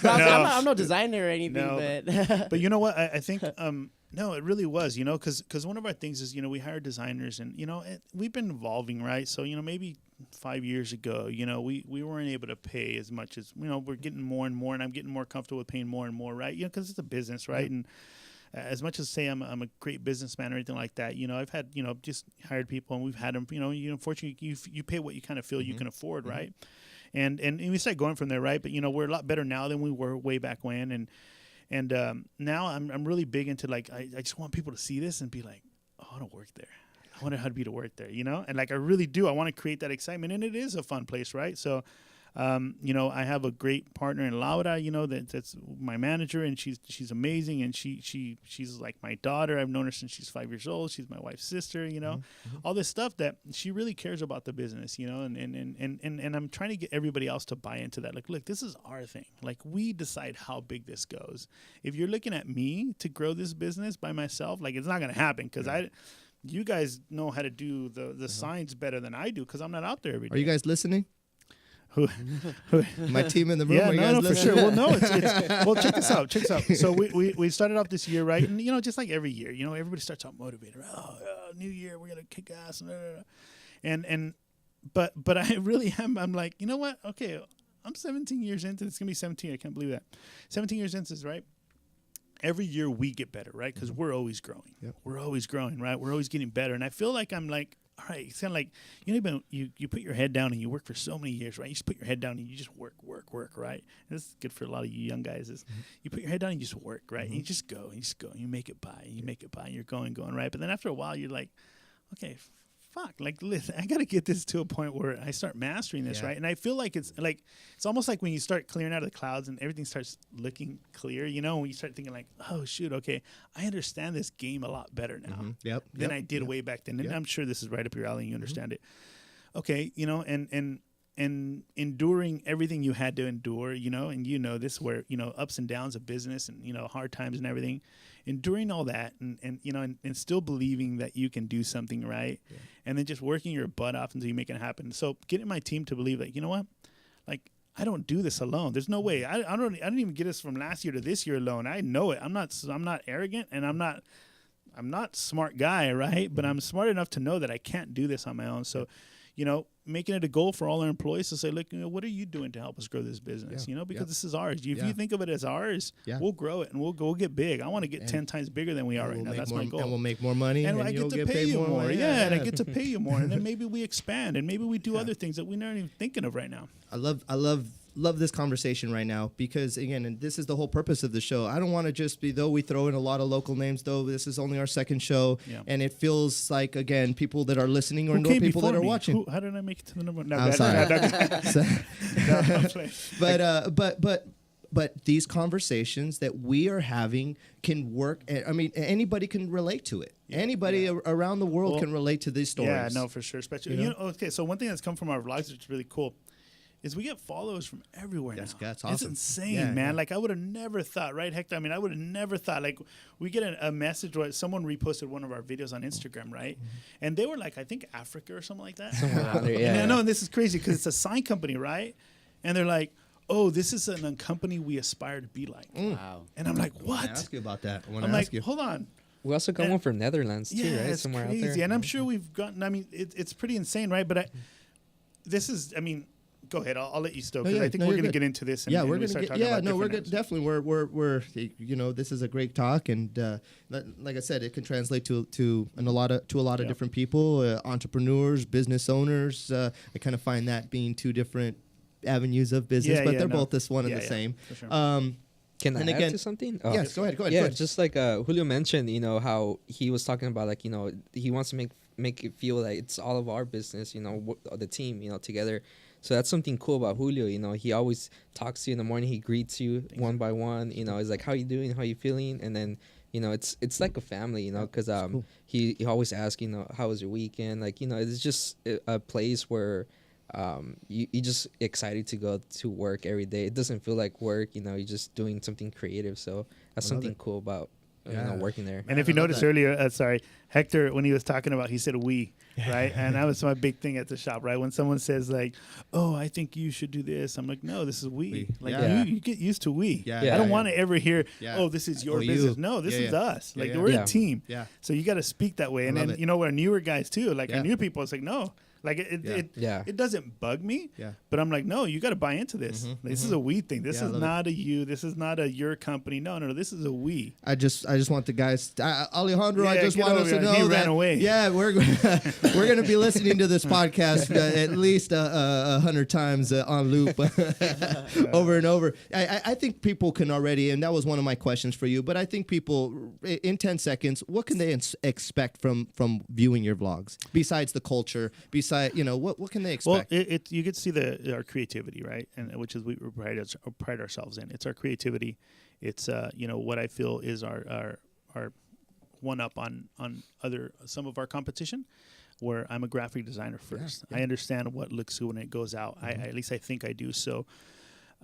kidding. I'm no designer or anything. But you know what? I think... no, it really was, because one of our things is, we hire designers and, we've been evolving, right? So, maybe 5 years ago, we weren't able to pay as much as, we're getting more and more, and I'm getting more comfortable with paying more and more, right? Because it's a business, right? as much as say I'm a great businessman or anything like that, I've had, just hired people and we've had them, unfortunately you pay what you kind of feel you can afford, right? And we start going from there, right? But we're a lot better now than we were way back when, and now I'm really big into like I just want people to see this and be like, oh, I want to work there. I want how to be to work there, and like I really do. I want to create that excitement, and it is a fun place, right? So, I have a great partner in Laura, that's my manager, and she's amazing, and she's like my daughter. I've known her since she's 5 years old. She's my wife's sister, all this stuff that she really cares about the business, and I'm trying to get everybody else to buy into that. Like, look, this is our thing. Like, we decide how big this goes. If you're looking at me to grow this business by myself, like, it's not going to happen because you guys know how to do the signs better than I do because I'm not out there every day. Are you guys listening? Who? My team in the room. Yeah, are you guys for listening? sure. Well, no, it's well. Check this out. So we started off this year, right? And just like every year, everybody starts out motivated. Oh, new year, we're gonna kick ass, but I really am. I'm like, you know what? Okay, I'm 17 years into. It's gonna be 17. I can't believe that. 17 years into this, right? Every year we get better, right? Because we're always growing. Yep. We're always growing, right? We're always getting better. And I feel like I'm like, all right, it's kind of like, you put your head down and you work for so many years, right? You just put your head down and you just work, right? And this is good for a lot of you young guys is you put your head down and you just work, right? And you just go, and you make it by, and you're going, right? But then after a while, you're like, okay, fuck, like, listen, I got to get this to a point where I start mastering this, right? And I feel like it's almost like when you start clearing out of the clouds and everything starts looking clear, when you start thinking like, oh, shoot, okay, I understand this game a lot better now than I did way back then. And I'm sure this is right up your alley and you understand it. Okay, and enduring everything you had to endure, and this where, ups and downs of business and, hard times and everything, enduring all that and still believing that you can do something right. Yeah. And then just working your butt off until you make it happen. So getting my team to believe that, you know what, like, I don't do this alone. There's no way. I didn't even get us from last year to this year alone. I know it. I'm not arrogant and I'm not smart guy, right? But I'm smart enough to know that I can't do this on my own. So, making it a goal for all our employees to say, look, what are you doing to help us grow this business? Because this is ours. If you think of it as ours, we'll grow it and we'll get big. I want to get 10 times bigger than we are right now. That's my goal. And we'll make more money. And I get to pay you more. And I get to pay you more. And then maybe we expand and maybe we do other things that we're not even thinking of right now. I love this conversation right now because, again, and this is the whole purpose of the show. I don't want to just be, though we throw in a lot of local names, though this is only our second show, and it feels like, again, people that are listening or know people that are watching. How did I make it to the number one? No, I'm sorry. But these conversations that we are having can work. I mean, anybody can relate to it. Anybody around the world can relate to these stories. Yeah, no, for sure. Especially, okay, so one thing that's come from our vlogs, which is really cool, is we get followers from everywhere now. That's awesome. It's insane, man. Like, I would have never thought, right, Hector? I mean, I would have never thought. Like, we get a message where someone reposted one of our videos on Instagram, right? And they were like, I think Africa or something like that. Somewhere out there, yeah. And I know, and this is crazy because it's a sign company, right? And they're like, oh, this is a company we aspire to be like. Wow. And I'm like, what? I ask you about that. I'm like, hold on. We also got one from Netherlands too, right? It's Somewhere crazy. out there. And I'm sure we've gotten, I mean, it's pretty insane, right? But go ahead. I'll let you stoke because I think we're going to get into this. And, we're going to get. Yeah, no, we're good. Definitely. We're this is a great talk, and like I said, it can translate to a lot of different people, entrepreneurs, business owners. I kind of find that being two different avenues of business, but they're both this one and the same. For sure. Can I add to something? Oh. Yes, go ahead. Yeah, go ahead. Just like Julio mentioned, how he was talking about, like, he wants to make it feel like it's all of our business, the team, together. So that's something cool about Julio. He always talks to you in the morning. He greets you one by one. He's like, how you doing? How you feeling? And then, it's like a family, because cool. he always asks, how was your weekend? Like, it's just a place where you just excited to go to work every day. It doesn't feel like work, you're just doing something creative. So that's something cool about working there. And if you noticed earlier, Hector, when he was talking about, he said we, right? And that was my big thing at the shop, right? When someone says like, oh, I think you should do this, I'm like, no, this is we. Like you get used to we. Yeah. I don't want to ever hear, Yeah. oh, this is your Oh, business. you. No, this is Yeah. us. Like Yeah. we're Yeah. a team. Yeah. So you got to speak that way. And love then, it. you know, we're newer guys too. Like Yeah. our new people, it's like, no. Like it doesn't bug me, Yeah. but I'm like, no, you got to buy into this. This is a we thing. This Yeah, I is love not a you. This is not a your company. No, this is a we. I just want the guys, Alejandro. I Yeah, just get want over us to here. know He that ran away. Yeah, we're going to be listening to this podcast at least 100 times on loop, over and over. I think people can already, and that was one of my questions for you. But I think people, in 10 seconds, what can they expect from viewing your vlogs besides the culture? Besides, what can they expect? Well, you get to see our creativity, right? And which is we pride ourselves in. It's our creativity. It's what I feel is our one up on some of our competition, where I'm a graphic designer first. Yeah. I understand what looks good when it goes out. I at least I think I do. So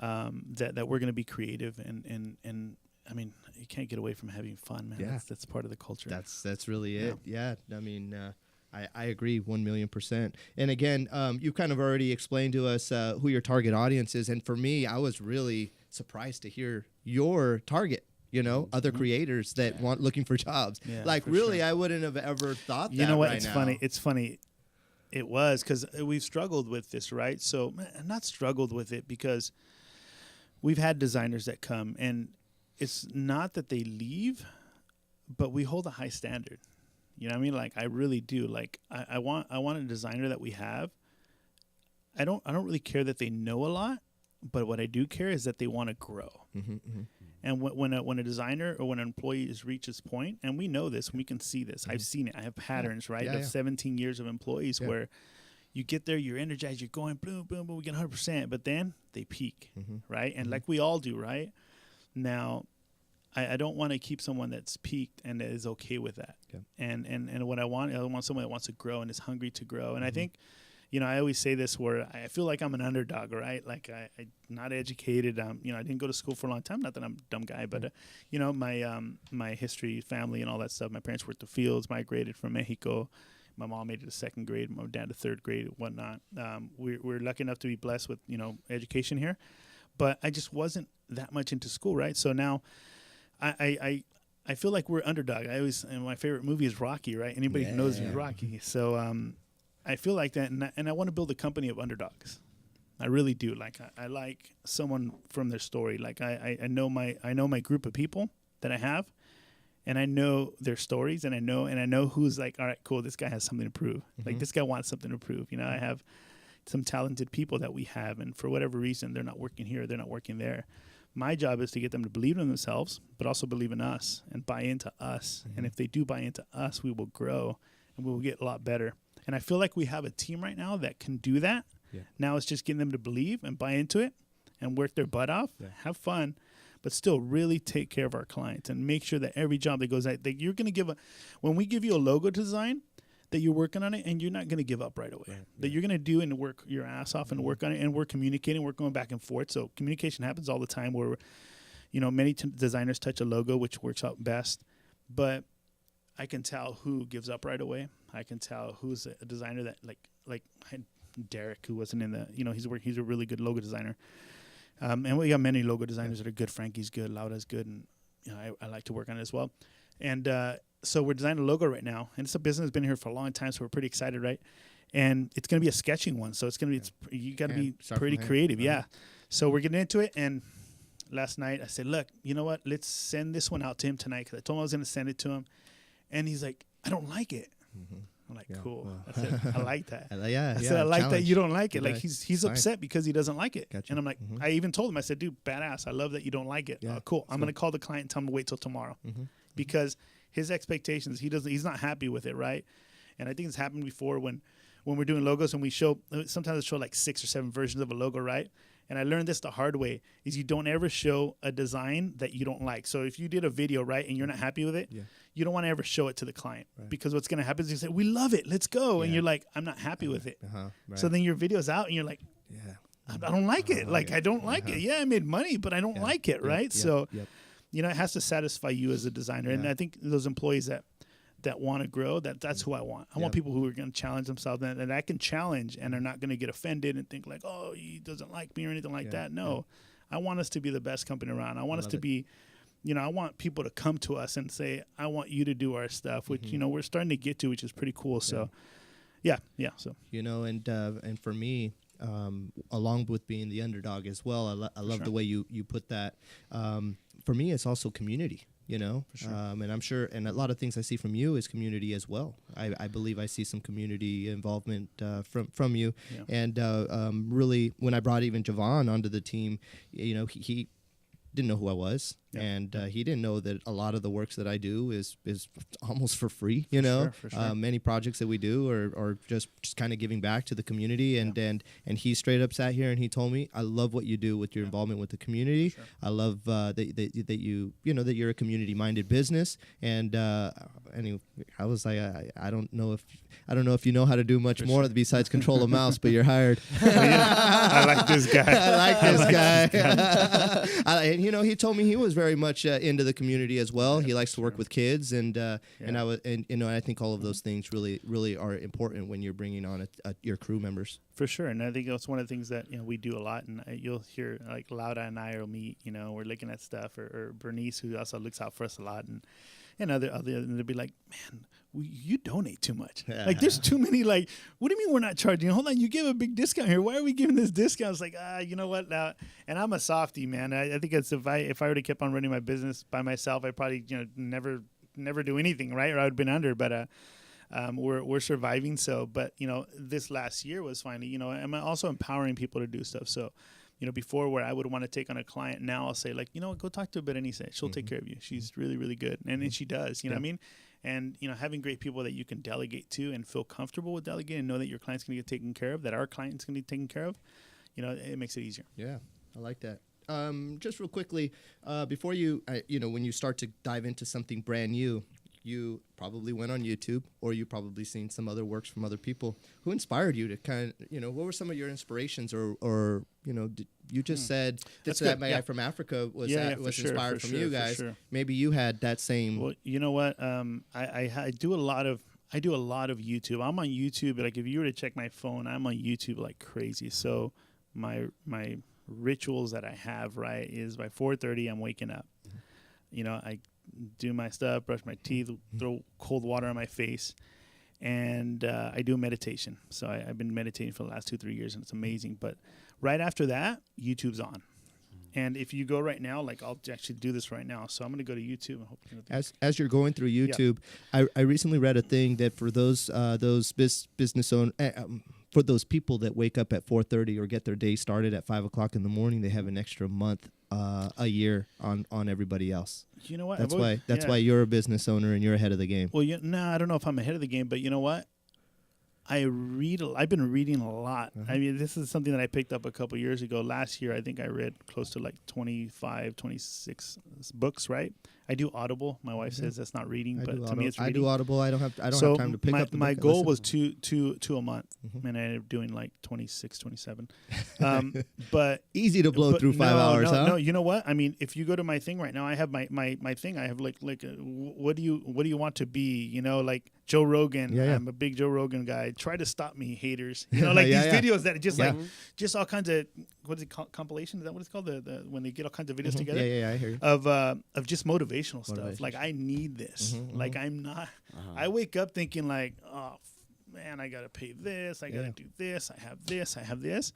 that we're going to be creative and I mean, you can't get away from having fun, man. Yeah. That's part of the culture. That's really it. Yeah. I mean, I agree 1,000,000%. And again, you kind of already explained to us who your target audience is. And for me, I was really surprised to hear your target, other creators that looking for jobs. Yeah, like for really, sure. I wouldn't have ever thought that. You know what? Right It's now. funny. It's funny. It was because we've struggled with this, right? So not struggled with it because we've had designers that come, and it's not that they leave, but we hold a high standard. You know what I mean? Like I really do. Like I want a designer that we have. I don't really care that they know a lot, but what I do care is that they want to grow. And when a designer or when an employee reaches point, and we know this, we can see this. I've seen it. I have patterns, right? Of 17 years of employees where you get there, you're energized, you're going boom, boom, boom, we get 100%, but then they peak, right? And like we all do, right? Now, I don't want to keep someone that's peaked and is okay with that. Okay. And what I want someone that wants to grow and is hungry to grow. And I think, I always say this where I feel like I'm an underdog, right? Like I'm not educated. I didn't go to school for a long time. Not that I'm a dumb guy, but my history, family, and all that stuff. My parents worked the fields, migrated from Mexico. My mom made it to second grade. My dad to third grade, and whatnot. We're lucky enough to be blessed with education here, but I just wasn't that much into school, right? So now, I feel like we're underdog. And my favorite movie is Rocky, right? Anybody who knows me is Rocky. So I feel like that, and I want to build a company of underdogs. I really do. Like I like someone from their story. Like I know my group of people that I have, and I know their stories, and I know who's like, all right, cool. This guy has something to prove. Like this guy wants something to prove. I have some talented people that we have, and for whatever reason, they're not working here, they're not working there. My job is to get them to believe in themselves, but also believe in us and buy into us. And if they do buy into us, we will grow and we will get a lot better. And I feel like we have a team right now that can do that. Yeah. Now it's just getting them to believe and buy into it and work their butt off, have fun, but still really take care of our clients and make sure that every job that goes out, that you're going to when we give you a logo design, that you're working on it and you're not going to give up right away. Right, that you're going to do and work your ass off and work on it, and we're communicating, we're going back and forth. So communication happens all the time where, many designers touch a logo, which works out best. But I can tell who gives up right away. I can tell who's a designer that like Derek, who wasn't in the, he's a really good logo designer. And we got many logo designers that are good. Frankie's good, Laura's good, and I like to work on it as well. And so we're designing a logo right now, and it's a business that's been here for a long time, so we're pretty excited, right? And it's going to be a sketching one, so it's going to be you got to be pretty creative, So we're getting into it, and last night I said, look, you know what? Let's send this one out to him tonight, because I told him I was going to send it to him, and he's like, I don't like it. I'm like, cool. Well. I said, I like that. I said, I like that you don't like it. Like he's upset because he doesn't like it. Gotcha. And I'm like, I even told him, I said, dude, badass. I love that you don't like it. Yeah. Cool. I'm going to call the client and tell him to wait till tomorrow, because his expectations, he's not happy with it, right? And I think it's happened before when we're doing logos and sometimes I show like 6 or 7 versions of a logo, right? And I learned this the hard way, is you don't ever show a design that you don't like. So if you did a video, right, and you're not happy with it, you don't want to ever show it to the client, because what's going to happen is you say, we love it, let's go. And you're like, I'm not happy with it. So then your video's out and you're like, I don't like it. Like, I don't like it. Yeah, I made money, but I don't like it, right? So, it has to satisfy you as a designer. And I think those employees that want to grow, that's who I want. I want people who are going to challenge themselves and I can challenge and are not going to get offended and think like, oh, he doesn't like me or anything like that. No, I want us to be the best company around. I want us to be, I want people to come to us and say, I want you to do our stuff, which, we're starting to get to, which is pretty cool. So, So, and for me, along with being the underdog as well, I love the way you put that. For me, it's also community. For sure. And I'm sure, and a lot of things I see from you is community as well. I believe I see some community involvement from you. Yeah. And really, when I brought even Javon onto the team, he didn't know who I was, and he didn't know that a lot of the works that I do is almost for free. For sure. Many projects that we do are just kind of giving back to the community, and he straight up sat here and he told me, I love what you do with your involvement with the community. Sure. I love that you that you're a community minded business, and anyway, I was like, I don't know if you know how to do much more besides control a mouse, but you're hired. I like this guy. And he told me he was very much into the community as well. He likes to work with kids, and I think all of those things really are important when you're bringing on your crew members. For sure, and I think that's one of the things that we do a lot, and you'll hear like Lauda and I will meet. We're looking at stuff, or Bernice, who also looks out for us a lot, and other, and they'll be like, man, you donate too much. Like, there's too many. Like, what do you mean we're not charging? Hold on, you give a big discount here. Why are we giving this discount? It's like, you know what? Now, and I'm a softie, man. I think it's if I would have kept on running my business by myself, I probably never do anything, right? Or I would have been under. But we're surviving. So, but this last year was finally. I'm also empowering people to do stuff. So. Before where I would want to take on a client, now I'll say like, go talk to Berenice. She'll take care of you. She's really, really good. And then she does, what I mean? And, having great people that you can delegate to and feel comfortable with delegating and know that your client's going to get taken care of, that our client's going to be taken care of, it makes it easier. Yeah, I like that. Just real quickly, before you, when you start to dive into something brand new, you probably went on YouTube, or you probably seen some other works from other people. Who inspired you to kind of, what were some of your inspirations, or you just said that guy from Africa was inspired from you guys. Sure. Maybe you had that same. Well, you know what? I do a lot of YouTube. I'm on YouTube, like if you were to check my phone, I'm on YouTube like crazy. So my rituals that I have, right, is by 4:30 I'm waking up. I do my stuff, brush my teeth, throw cold water on my face, and I do meditation. So I've been meditating for the last 2-3 years, and it's amazing. But right after that, YouTube's on. And if you go right now, like I'll actually do this right now. So I'm going to go to YouTube and hope. As you're going through YouTube, I recently read a thing that for those business owners, for those people that wake up at 4:30 or get their day started at 5 o'clock in the morning, they have an extra month a year on everybody else. You know what? That's why you're a business owner and you're ahead of the game. Well, I don't know if I'm ahead of the game, but you know what? I've been reading a lot. I mean, this is something that I picked up a couple years ago. Last year, I think I read close to like 25, 26 books, right? I do Audible. My wife says that's not reading, but to me it's reading. I do Audible. I don't have time to pick up the book. My goal was two a month, and I ended up doing like 26, 27. But easy to blow through 5 hours, huh? No, you know what? I mean, if you go to my thing right now, I have my thing. I have like what do you want to be? Like Joe Rogan. Yeah. I'm a big Joe Rogan guy. Try to stop me, haters. These videos that are just like just all kinds of what is it called? Compilation? Is that what it's called? The when they get all kinds of videos together. Yeah, I hear you. Of just motivational stuff. Like I need this. Like I'm not. I wake up thinking like, oh man, I gotta pay this. I gotta do this. I have this. I have this.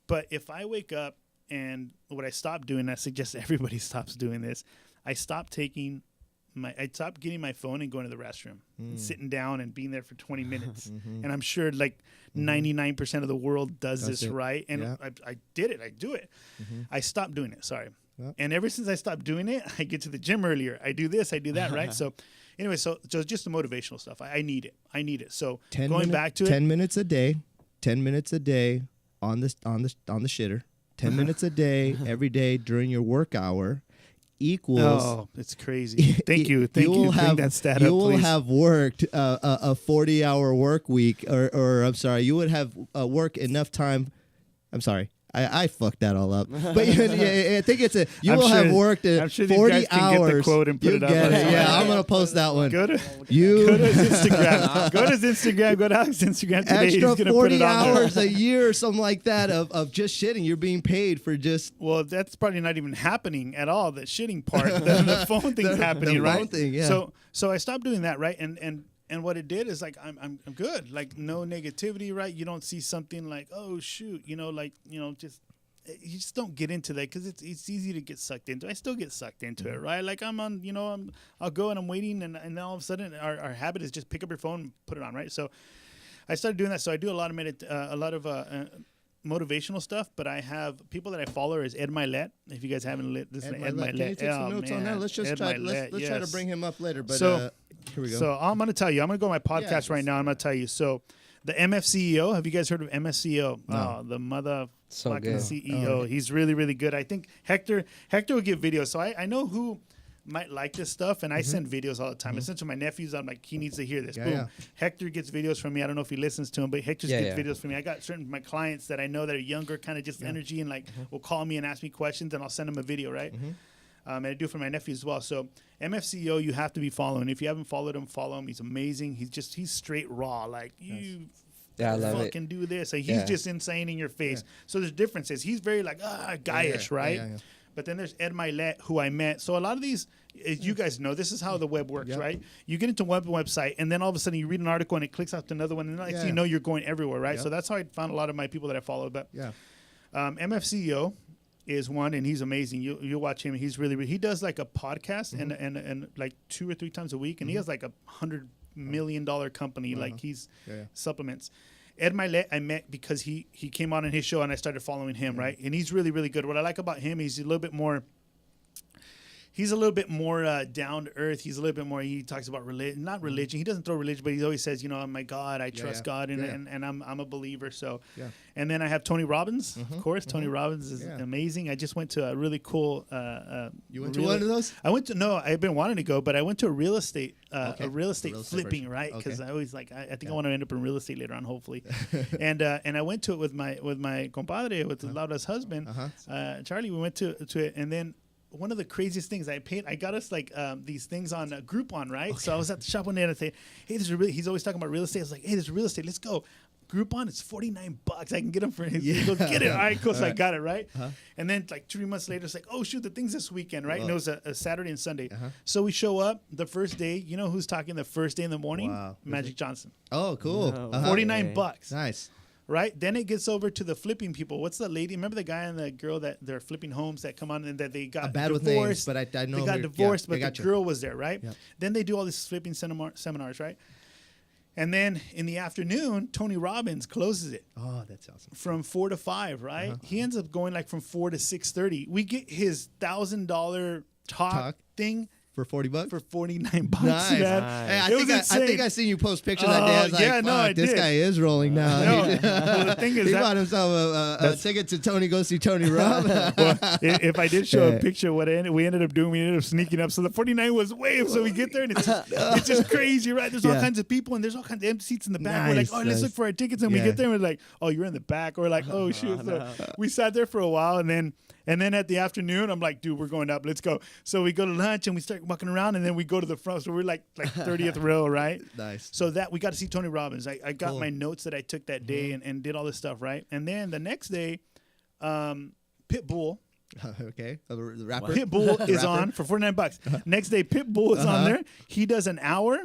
But if I wake up and what I stopped doing, I suggest everybody stops doing this. I stopped getting my phone and going to the restroom, and sitting down and being there for 20 minutes. And I'm sure like 99% of the world does this, right? And I did it. I do it. I stopped doing it. Sorry. Yep. And ever since I stopped doing it, I get to the gym earlier. I do this, I do that, right? So anyway, so just the motivational stuff. I need it. So back to 10 minutes a day, 10 minutes a day on the shitter, 10 minutes a day, every day during your work hour equals. Oh, it's crazy. Thank you. Bring that stat up, please. You will have worked a 40-hour work week, or I'm sorry, you would have worked enough time. I'm sorry. I fucked that all up. But yeah, I think you I'm will sure- have worked I'm sure these 40 guys can get the hours. quote and put You it up get on it. somewhere. Yeah, I'm gonna post that one. Go to You his Instagram. Go to his Instagram. Go to Alex's Instagram today. extra He's gonna put it 40 on there. hours a year or something like that of just shitting. You're being paid for just Well, that's probably not even happening at all. The shitting part, the phone thing's happening, the right? phone thing, yeah. So I stopped doing that, right? And what it did is like I'm good. Like no negativity, right? You don't see something like, oh shoot, just you just don't get into that because it's easy to get sucked into. I still get sucked into it, right? Like I'll go and I'm waiting, and then all of a sudden our habit is just pick up your phone and put it on, right? So I started doing that. So I do a lot of motivational stuff, but I have people that I follow is Ed Milet. If you guys haven't this is Ed Milet. Can you take some notes on that? Let's just try. Let's try to bring him up later. But So- here we go. So I'm going to tell you. I'm going to go on my podcast right now. I'm going to tell you. So the MFCEO. Have you guys heard of MFCEO? No. Oh, the mother So fucking good. CEO. He's really, really good. I think Hector will give videos. So I know who might like this stuff, and I send videos all the time. I send to my nephews. I'm like, he needs to hear this. Yeah, Boom. yeah. Hector gets videos from me. I don't know if he listens to them, but Hector Yeah, gets yeah. videos from me. I got certain my clients that I know that are younger, kind of just energy, and like will call me and ask me questions, and I'll send them a video, right? And I do it for my nephews as well. So MFCEO, you have to be following. If you haven't followed him, follow him. He's amazing. He's straight raw. Like you Yeah, I love it. fucking do this. Like, he's Yeah. just insane in your face. So there's differences. He's very like guyish, right? Yeah. But then there's Ed Milet, who I met. So a lot of these, as you guys know, this is how the web works, right? You get into one website, and then all of a sudden you read an article, and it clicks out to another one, and next thing you know, you're going everywhere, right? Yep. So that's how I found a lot of my people that I follow. But Yeah. MFCEO is one, and he's amazing. You'll watch him. He's really he does like a podcast and like 2 or 3 times a week, and he has like $100 million company. Like he's supplements. Ed Milet I met because he came on in his show, and I started following him, right? And he's really, really good. What I like about him, he's a little bit more down to earth. He's a little bit more. He talks about religion, not religion. He doesn't throw religion, but he always says, oh my God, I trust God, and I'm a believer. So, and then I have Tony Robbins, of course. Tony Robbins is amazing. I just went to a really cool. You went to one of those? I've been wanting to go, but I went to a real estate, Okay. a real estate Real estate flipping, version. right? Because Okay. I always like. I think I want to end up in real estate later on, hopefully. and I went to it with my compadre, with Laura's husband, Charlie. We went to it, and then one of the craziest things I got us like these things on Groupon, right? So I was at the shop one day and I say, hey, he's always talking about real estate. I was like, hey, there's real estate. Let's go. Groupon, it's $49. I can get them for his. He goes, get it. All right, cool. So I got it, right? And then like 3 months later, it's like, oh, shoot, the thing's this weekend, right? And it was a Saturday and Sunday. So we show up the first day. You know who's talking the first day in the morning? Wow. Magic Johnson. Oh, cool. No. Uh-huh. $49. Nice. Right? Then it gets over to the flipping people. What's the lady? Remember the guy and the girl that they're flipping homes that come on and that they got I'm bad divorced. with names, but I know they got who- divorced, yeah, I but got the you. girl was there, right? Yep. Then they do all these flipping seminars, right? And then in the afternoon, Tony Robbins closes it Oh, that's awesome. from 4 to 5, right? He ends up going like from 4 to 6:30. We get his $1,000 talk thing For $40? for $49, Nice. man. Hey, I It was think insane. I seen you post pictures that day. I was like, yeah, no, fuck, I this did. guy is rolling now. No, well, the thing is he that- bought himself a ticket to Tony go see Tony Robbins. Well, if I did show Yeah. a picture, we ended up doing, we ended up sneaking up. So the 49 was way up. So we get there and it's just crazy, right? There's all Yeah. kinds of people and there's all kinds of empty seats in the back. We're like, Nice, oh, let's nice. look for our tickets. And we Yeah. get there and we're like, oh, you're in the back. Or like, oh, shoot. So we sat there for a while and then at the afternoon, I'm like, dude, we're going up. Let's go. So we go to lunch and we start walking around and then we go to the front. So we're like 30th row, right? Nice. So that we got to see Tony Robbins. I got Cool. my notes that I took that day and did all this stuff, right? And then the next day, Pitbull. Okay. The rapper. Pitbull is Rapper. on for $49. Next day, Pitbull is on there. He does an hour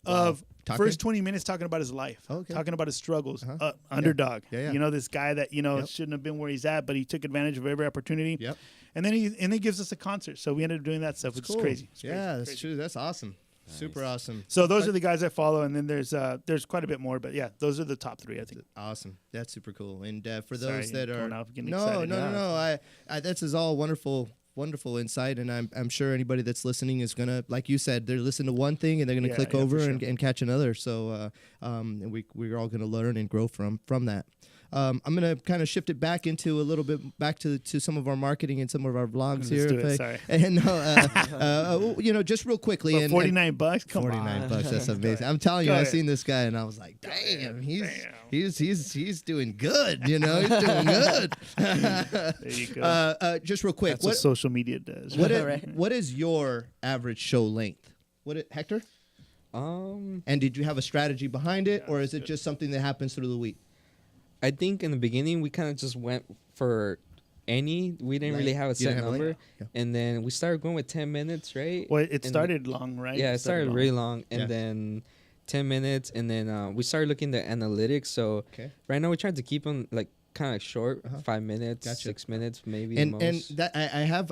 of Talking? first 20 minutes talking about his life, Okay. talking about his struggles. Underdog. Yeah, yeah. You know, this guy that, Yep. shouldn't have been where he's at, but he took advantage of every opportunity. Yep. And then he gives us a concert. So we ended up doing that stuff, which is crazy. It's crazy. Yeah, It's that's crazy. true. That's awesome. Super awesome. So those are the guys I follow, and then there's quite a bit more, but yeah, those are the top 3, I think. Awesome. That's super cool. And for Sorry, those that are going off, getting no, excited. no. This is all wonderful insight, and I'm sure anybody that's listening is gonna, like you said, they're listening to one thing and they're gonna click yeah, over for and catch another. So and we're all gonna learn and grow from that. I'm gonna kind of shift it back into a little bit back to some of our marketing and some of our vlogs Let's here. do it, sorry. And just real quickly. But and $49, come on. $49, that's amazing. I'm telling you, Go I ahead. seen this guy and I was like, damn, he's doing good. You know, he's doing good. There you go. Just real quick, That's what social media does. what is your average show length? Hector? And did you have a strategy behind it, or is it just something that happens through the week? I think in the beginning we kind of just went for any. We didn't really have a set number, and then we started going with 10 minutes, right? Well, it started long, right? Yeah, it started really long, and Yeah. then 10 minutes, and then we started looking at analytics. So right now we tried to keep them like kind of short, 5 minutes, 6 minutes, maybe. And most. that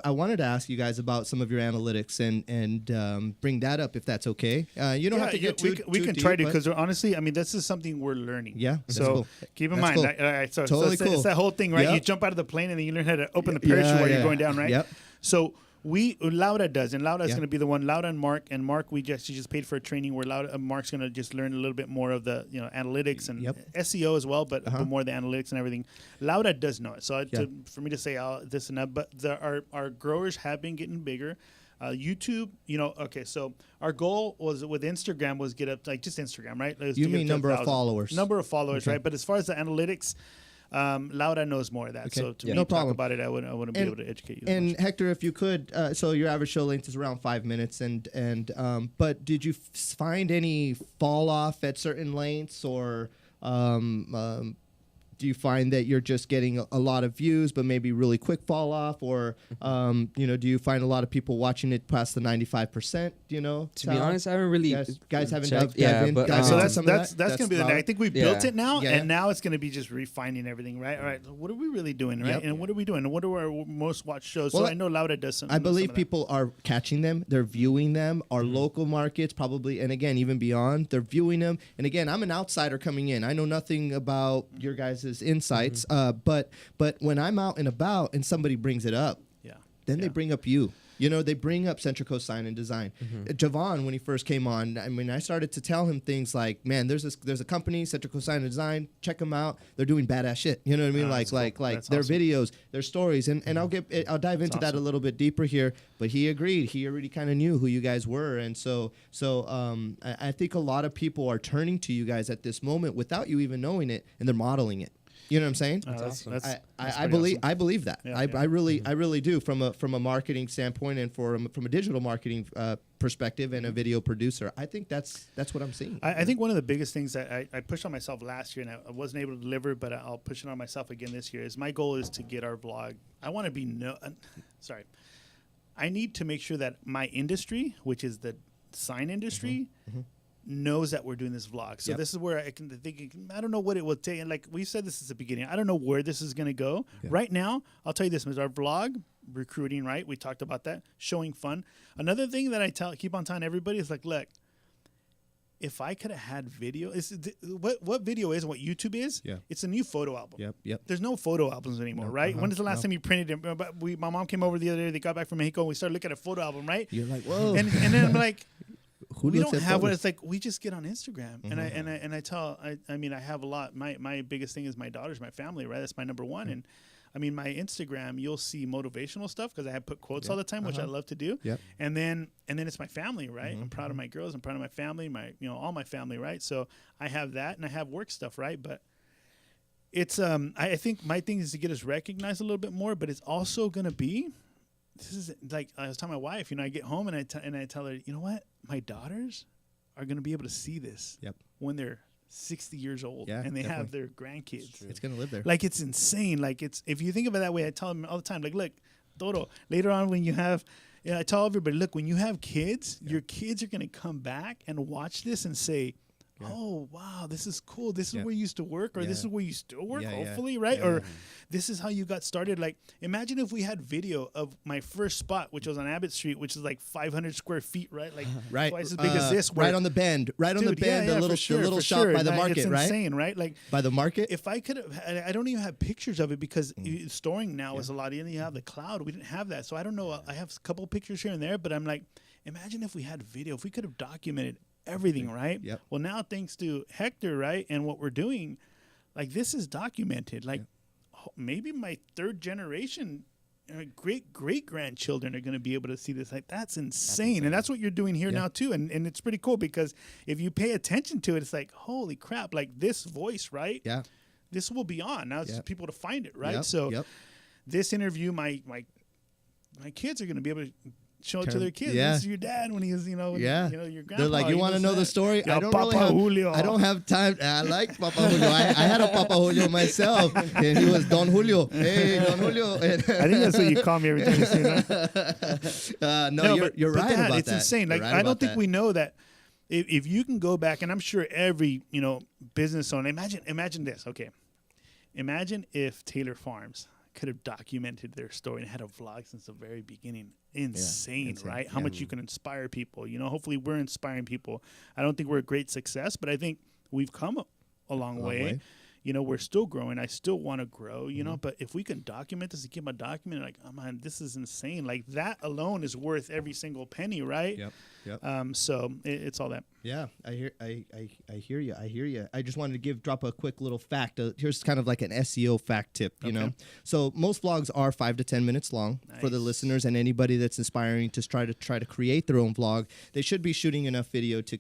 I wanted to ask you guys about some of your analytics and bring that up if that's okay. You don't have to get too we can deep, try to, but- because honestly, I mean, this is something we're learning. Yeah, that's So cool. keep in That's mind, cool. all right, so Totally it's, cool. it's that whole thing, right? Yep. You jump out of the plane and then you learn how to open the parachute while you're going down, right? Yep. So Laura does, and Laura is Yeah. going to be the one. Laura and Mark, we just paid for a training where Mark's going to just learn a little bit more of the analytics and SEO as well, but more the analytics and everything. Laura does know it, so for me to say this and that, but our growers have been getting bigger. YouTube, okay. So our goal was with Instagram was get up like just Instagram, right? You mean number of followers? Number of followers, right? But as far as the analytics. Laura knows more of that, so to me, No talk problem. about it, I wouldn't be able to educate you. And much. Hector, if you could, so your average show length is around 5 minutes, but did you find any fall off at certain lengths, or do you find that you're just getting a lot of views, but maybe really quick fall off, or do you find a lot of people watching it past the 95%? To be honest, I haven't really guys haven't checked. dove in. So that's some of going to be the Laura? I think we built it now, Yeah. and now it's going to be just refining everything, right? All right, what are we really doing, right? Yep. And what are we doing? And what are our most watched shows? Well, So I know Laura does some. I believe some of that. people are catching them. They're viewing them. Our local markets probably, and again, even beyond, they're viewing them. And again, I'm an outsider coming in. I know nothing about your guys' insights, but when I'm out and about and somebody brings it up, then they bring up you. They bring up Central Coast Sign and Design. Javon, when he first came on, I mean, I started to tell him things like, man, there's a company, Central Coast Sign and Design. Check them out. They're doing badass shit. You know what I mean? Like That's their awesome. videos, their stories, and I'll dive into that a little bit deeper here. But he agreed. He already kind of knew who you guys were, and so I think a lot of people are turning to you guys at this moment without you even knowing it, and they're modeling it. You know what I'm saying? I believe that. Yeah, I really do from a marketing standpoint and from a digital marketing perspective and a video producer. I think that's what I'm seeing. I think one of the biggest things that I pushed on myself last year, and I wasn't able to deliver, but I'll push it on myself again this year, is my goal is to get our blog. I want to be I need to make sure that my industry, which is the sign industry, knows that we're doing this vlog. So this is where I can think, I don't know what it will take. And like we said, this is the beginning. I don't know where this is going to go. Yeah. Right now, I'll tell you this, our vlog, recruiting, right? We talked about that, showing fun. Another thing that I keep on telling everybody is like, look, if I could have had video, what video is and what YouTube is, it's a new photo album. Yep. There's no photo albums anymore, right? When is the last time you printed it? My mom came over the other day, they got back from Mexico, and we started looking at a photo album, right? You're like, whoa. And then I'm like, Who we don't have photos? what it's like. We just get on Instagram, and I tell. I mean, I have a lot. My biggest thing is my daughters, my family, right? That's my number one. And I mean, my Instagram, you'll see motivational stuff because I have put quotes all the time, which I love to do. Yep. And then it's my family, right? I'm proud of my girls. I'm proud of my family. All my family, right? So I have that, and I have work stuff, right? But it's I think my thing is to get us recognized a little bit more, but it's also gonna be. This is like I was telling my wife, I get home and I tell her, you know what, my daughters are going to be able to see this when they're 60 years old and they have their grandkids. It's going to live there. Like it's insane. Like if you think of it that way, I tell them all the time, like, look, Toro, later on when you have, I tell everybody, look, when you have kids, your kids are going to come back and watch this and say, oh, wow, this is cool. This is where you used to work, or this is where you still work, hopefully, right? Or this is how you got started. Like, imagine if we had video of my first spot, which was on Abbott Street, which is like 500 square feet, right? Like twice as big as this. Right on the bend. Right on the bend, the little shop by the market, it's right? insane, right? Like by the market? If I could have, I don't even have pictures of it because storing now is a lot. You have the cloud. We didn't have that. So I don't know. I have a couple pictures here and there, but I'm like, imagine if we had video, if we could have documented everything, right? Yep. Well, now thanks to Hector, right, and what we're doing, like this is documented. Like maybe my third generation, great grandchildren are going to be able to see this. Like that's insane. And that's what you're doing here now too. And it's pretty cool because if you pay attention to it, it's like, holy crap, like this voice, right? Yeah. This will be on. Now it's just people to find it, right? Yep. So this interview, my kids are going to be able to show it to their kids. This is your dad when he was, your grandpa. They're like, you want to know the story? I don't have time. I like Papa Julio. I had a Papa Julio myself, and he was Don Julio. Hey, Don Julio. I think that's what you call me every time you see that. No, you're right Dad, about it's that. insane. Like Right I don't about think that. we know that. If you can go back, and I'm sure every business owner, imagine this. Okay, imagine if Taylor Farms could have documented their story and had a vlog since the very beginning. Insane, right? How much you can inspire people. Hopefully we're inspiring people. I don't think we're a great success, but I think we've come a long way. We're still growing. I still want to grow, but if we can document this and keep a document, like, oh man, this is insane. Like that alone is worth every single penny, right? Yep. So it's all that. Yeah, I hear you. I just wanted to drop a quick little fact. Here's kind of like an SEO fact tip, you know. So most vlogs are 5 to 10 minutes long for the listeners and anybody that's inspiring to try to create their own vlog. They should be shooting enough video to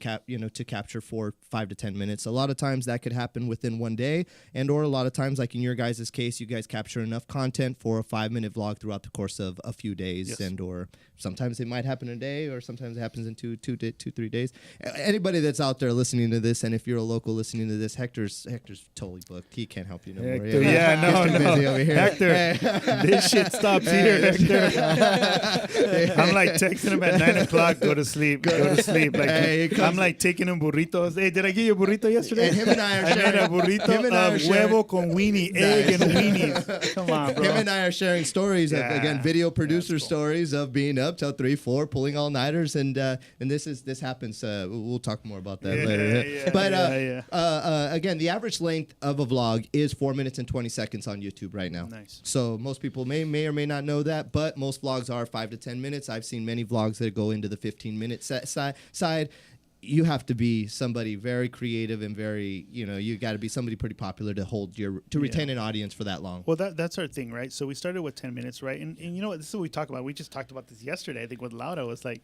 capture for 5 to 10 minutes. A lot of times that could happen within one day, or a lot of times, like in your guys' case, you guys capture enough content for a 5-minute vlog throughout the course of a few days, or sometimes it might happen in a day, or sometimes it happens in 2-3 days. Anybody that's out there listening to this, and if you're a local listening to this, Hector's totally booked. He can't help you no more. He's too busy over here. Hector, this shit stops here, Hector. I'm like texting him at 9 o'clock, go to sleep. Like I'm like taking him burritos. Hey, did I give you a burrito yesterday? And him and I are made a sharing. burrito of huevo con weenie, egg and weenies. Come on, bro. Him and I are sharing stories of, again, video producer stories of being up till 3, 4, pulling all-nighters, and this happens. We'll talk more about that later. But again, the average length of a vlog is 4 minutes and 20 seconds on YouTube right now. Nice. So most people may or may not know that, but most vlogs are 5 to 10 minutes. I've seen many vlogs that go into the 15-minute side. You have to be somebody very creative and very, you got to be somebody pretty popular to retain an audience for that long. Well, that's our thing, right? So we started with 10 minutes, right? And you know what? This is what we talk about. We just talked about this yesterday, I think, with Laura. Was like,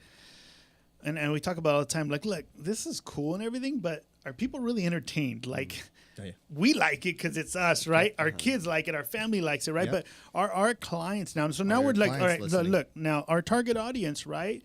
and we talk about all the time, like, look, this is cool and everything, but are people really entertained? Like, we like it because it's us, right? Our kids like it. Our family likes it, right? But our clients now, so now we're like, all right, look, now our target audience, right?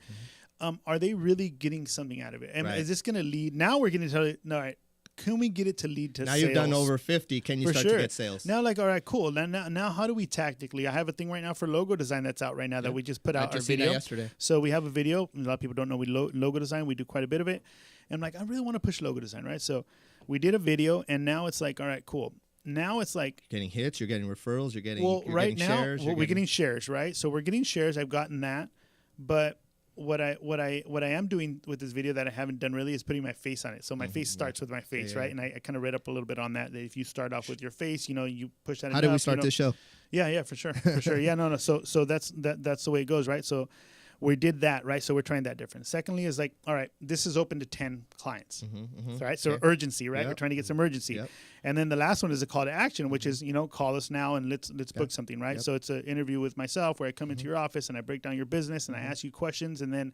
Are they really getting something out of it? And is this going to lead? Now we're going to tell you, no, all right, can we get it to lead to now sales? You've done over 50. Can you start to get sales? Now, like, all right, cool. Now, how do we tactically? I have a thing right now for logo design that's out right now that we just put out our video yesterday. So we have a video. A lot of people don't know we logo design. We do quite a bit of it. And I'm like, I really want to push logo design, right? So we did a video, and now it's like, all right, cool. Now it's like getting hits. You're getting referrals. You're getting shares. We're getting shares, right? So we're getting shares. I've gotten that, but what I am doing with this video that I haven't done really is putting my face on it. So my face starts with my face, right? And I kind of read up a little bit on that if you start off with your face, you push that. How did we start this show? Yeah, for sure. Yeah, no. So that's the way it goes, right? So we did that, right? So we're trying that different. Secondly is like, all right, this is open to 10 clients, right? So urgency, right? We're trying to get some urgency. And then the last one is a call to action, which is, call us now and let's book something, right? So it's an interview with myself where I come into your office and I break down your business and I ask you questions and then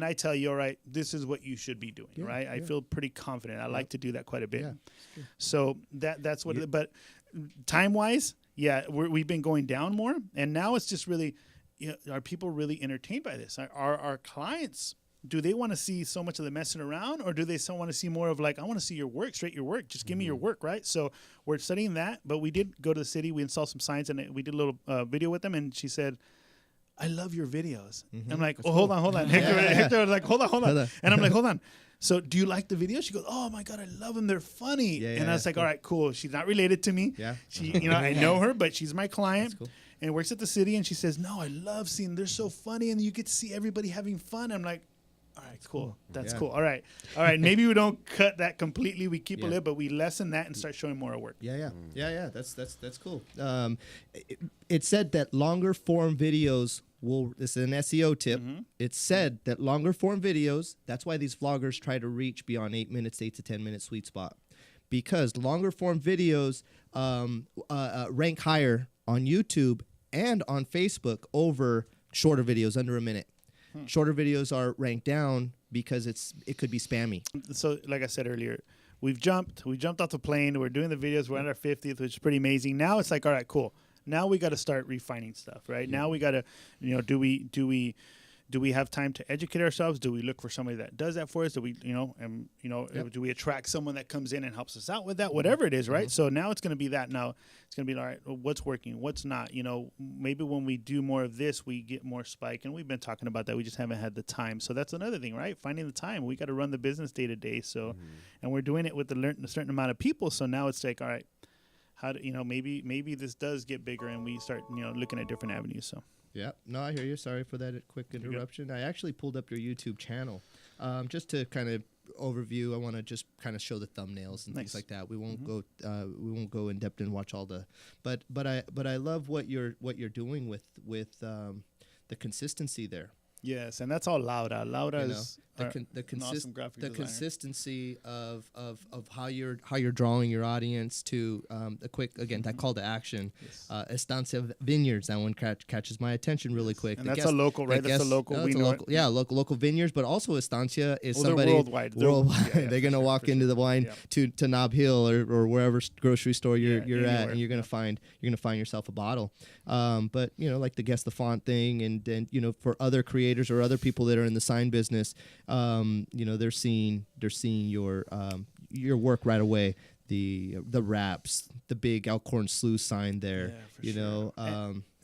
I tell you, all right, this is what you should be doing, right? I feel pretty confident. I like to do that quite a bit. So that's what. But time wise, we've been going down more, and now it's just really. Are people really entertained by this? Are our clients, do they want to see so much of the messing around, or do they still want to see more of like, I want to see your work, your work. Just give me your work, right? So we're studying that, but we did go to the city. We installed some signs, and we did a little video with them, and she said, I love your videos. I'm like, hold on. Hector was like, hold on. And I'm like, hold on. So do you like the video? She goes, oh my God, I love them. They're funny. And I was like, all right, cool. She's not related to me. She, I know her, but she's my client. That's cool. And works at the city, and she says, no, I love seeing, they're so funny, and you get to see everybody having fun. I'm like, all right, cool. That's cool. All right. Maybe we don't cut that completely. We keep a little, but we lessen that and start showing more work. Yeah. That's cool. It said that longer form videos this is an SEO tip. It's said that longer form videos, that's why these vloggers try to reach beyond 8 minutes, 8 to 10 minute sweet spot. because longer form videos rank higher on YouTube and on Facebook over shorter videos under a minute. Shorter videos are ranked down because it could be spammy. So like I said earlier, we jumped off the plane. We're doing the videos. We're on our 50th, which is pretty amazing. Now it's like, all right, cool. Now we got to start refining stuff, right? Now we got to, do we have time to educate ourselves? Do we look for somebody that does that for us? Do we, do we attract someone that comes in and helps us out with that? Whatever it is, right? So now it's going to be that. Now it's going to be all right. Well, what's working? What's not? Maybe when we do more of this, we get more spike, and we've been talking about that. We just haven't had the time. So that's another thing, right? Finding the time. We got to run the business day to day. So, and we're doing it with a certain amount of people. So now it's like, all right, how do maybe this does get bigger, and we start looking at different avenues. So. Yeah, no, I hear you. Sorry for that quick interruption. I actually pulled up your YouTube channel just to kind of overview. I want to just kind of show the thumbnails and things like that. We won't go in depth and watch all the, but I love what you're doing with the consistency there. Yes, and that's all Laura. Laura is the awesome graphic designer. Consistency of how you're drawing your audience to a quick that call to action. Yes. Estancia Vineyards, that one catches my attention really quick. And that's a local, right? That's a local. We know yeah, local vineyards, but also Estancia is they're somebody worldwide. They're gonna walk into the wine to Nob Hill or wherever grocery store you're at, and you're gonna find yourself a bottle. But like the Guess the Font thing, and for other creators or other people that are in the sign business, they're seeing your work right away. The wraps, the big Elkhorn Slough sign there. Yeah, for sure.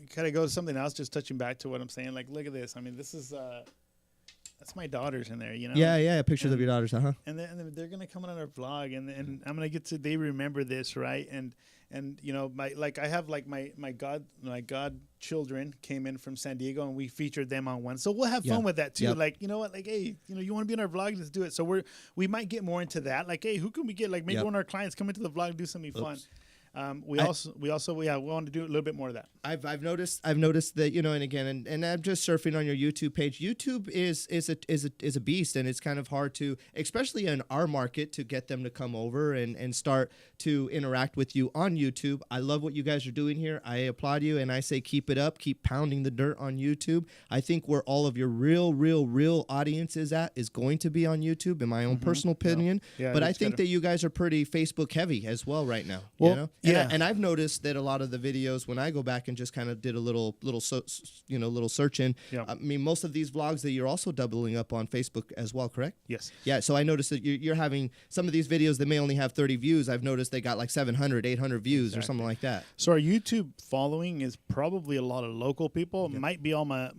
Kind of goes something else. Just touching back to what I'm saying. Like, look at this. I mean, this is that's my daughters in there. Yeah. Pictures of your daughters, And they're gonna come on our vlog, and I'm gonna get to. They remember this, right? And I have my godchildren came in from San Diego, and we featured them on one. So we'll have fun with that too. Yep. Like, like, hey, you want to be in our vlog? Let's do it. So we might get more into that. Like, hey, who can we get? Like, maybe one of our clients come into the vlog and do something fun. We want to do a little bit more of that. I've noticed that, and again, and I'm just surfing on your YouTube page. YouTube is a beast, and it's kind of hard to, especially in our market, to get them to come over and start to interact with you on YouTube. I love what you guys are doing here. I applaud you, and I say keep it up, keep pounding the dirt on YouTube. I think where all of your real audience is at is going to be on YouTube, in my own personal opinion. Yeah, but I think that you guys are pretty Facebook heavy as well right now. Well, And I've noticed that a lot of the videos, when I go back and just kind of did a little search in, I mean, most of these vlogs that you're also doubling up on Facebook as well, correct? Yes. Yeah, so I noticed that you're having some of these videos that may only have 30 views. I've noticed they got like 700, 800 views or something like that. So our YouTube following is probably a lot of local people. It might be all my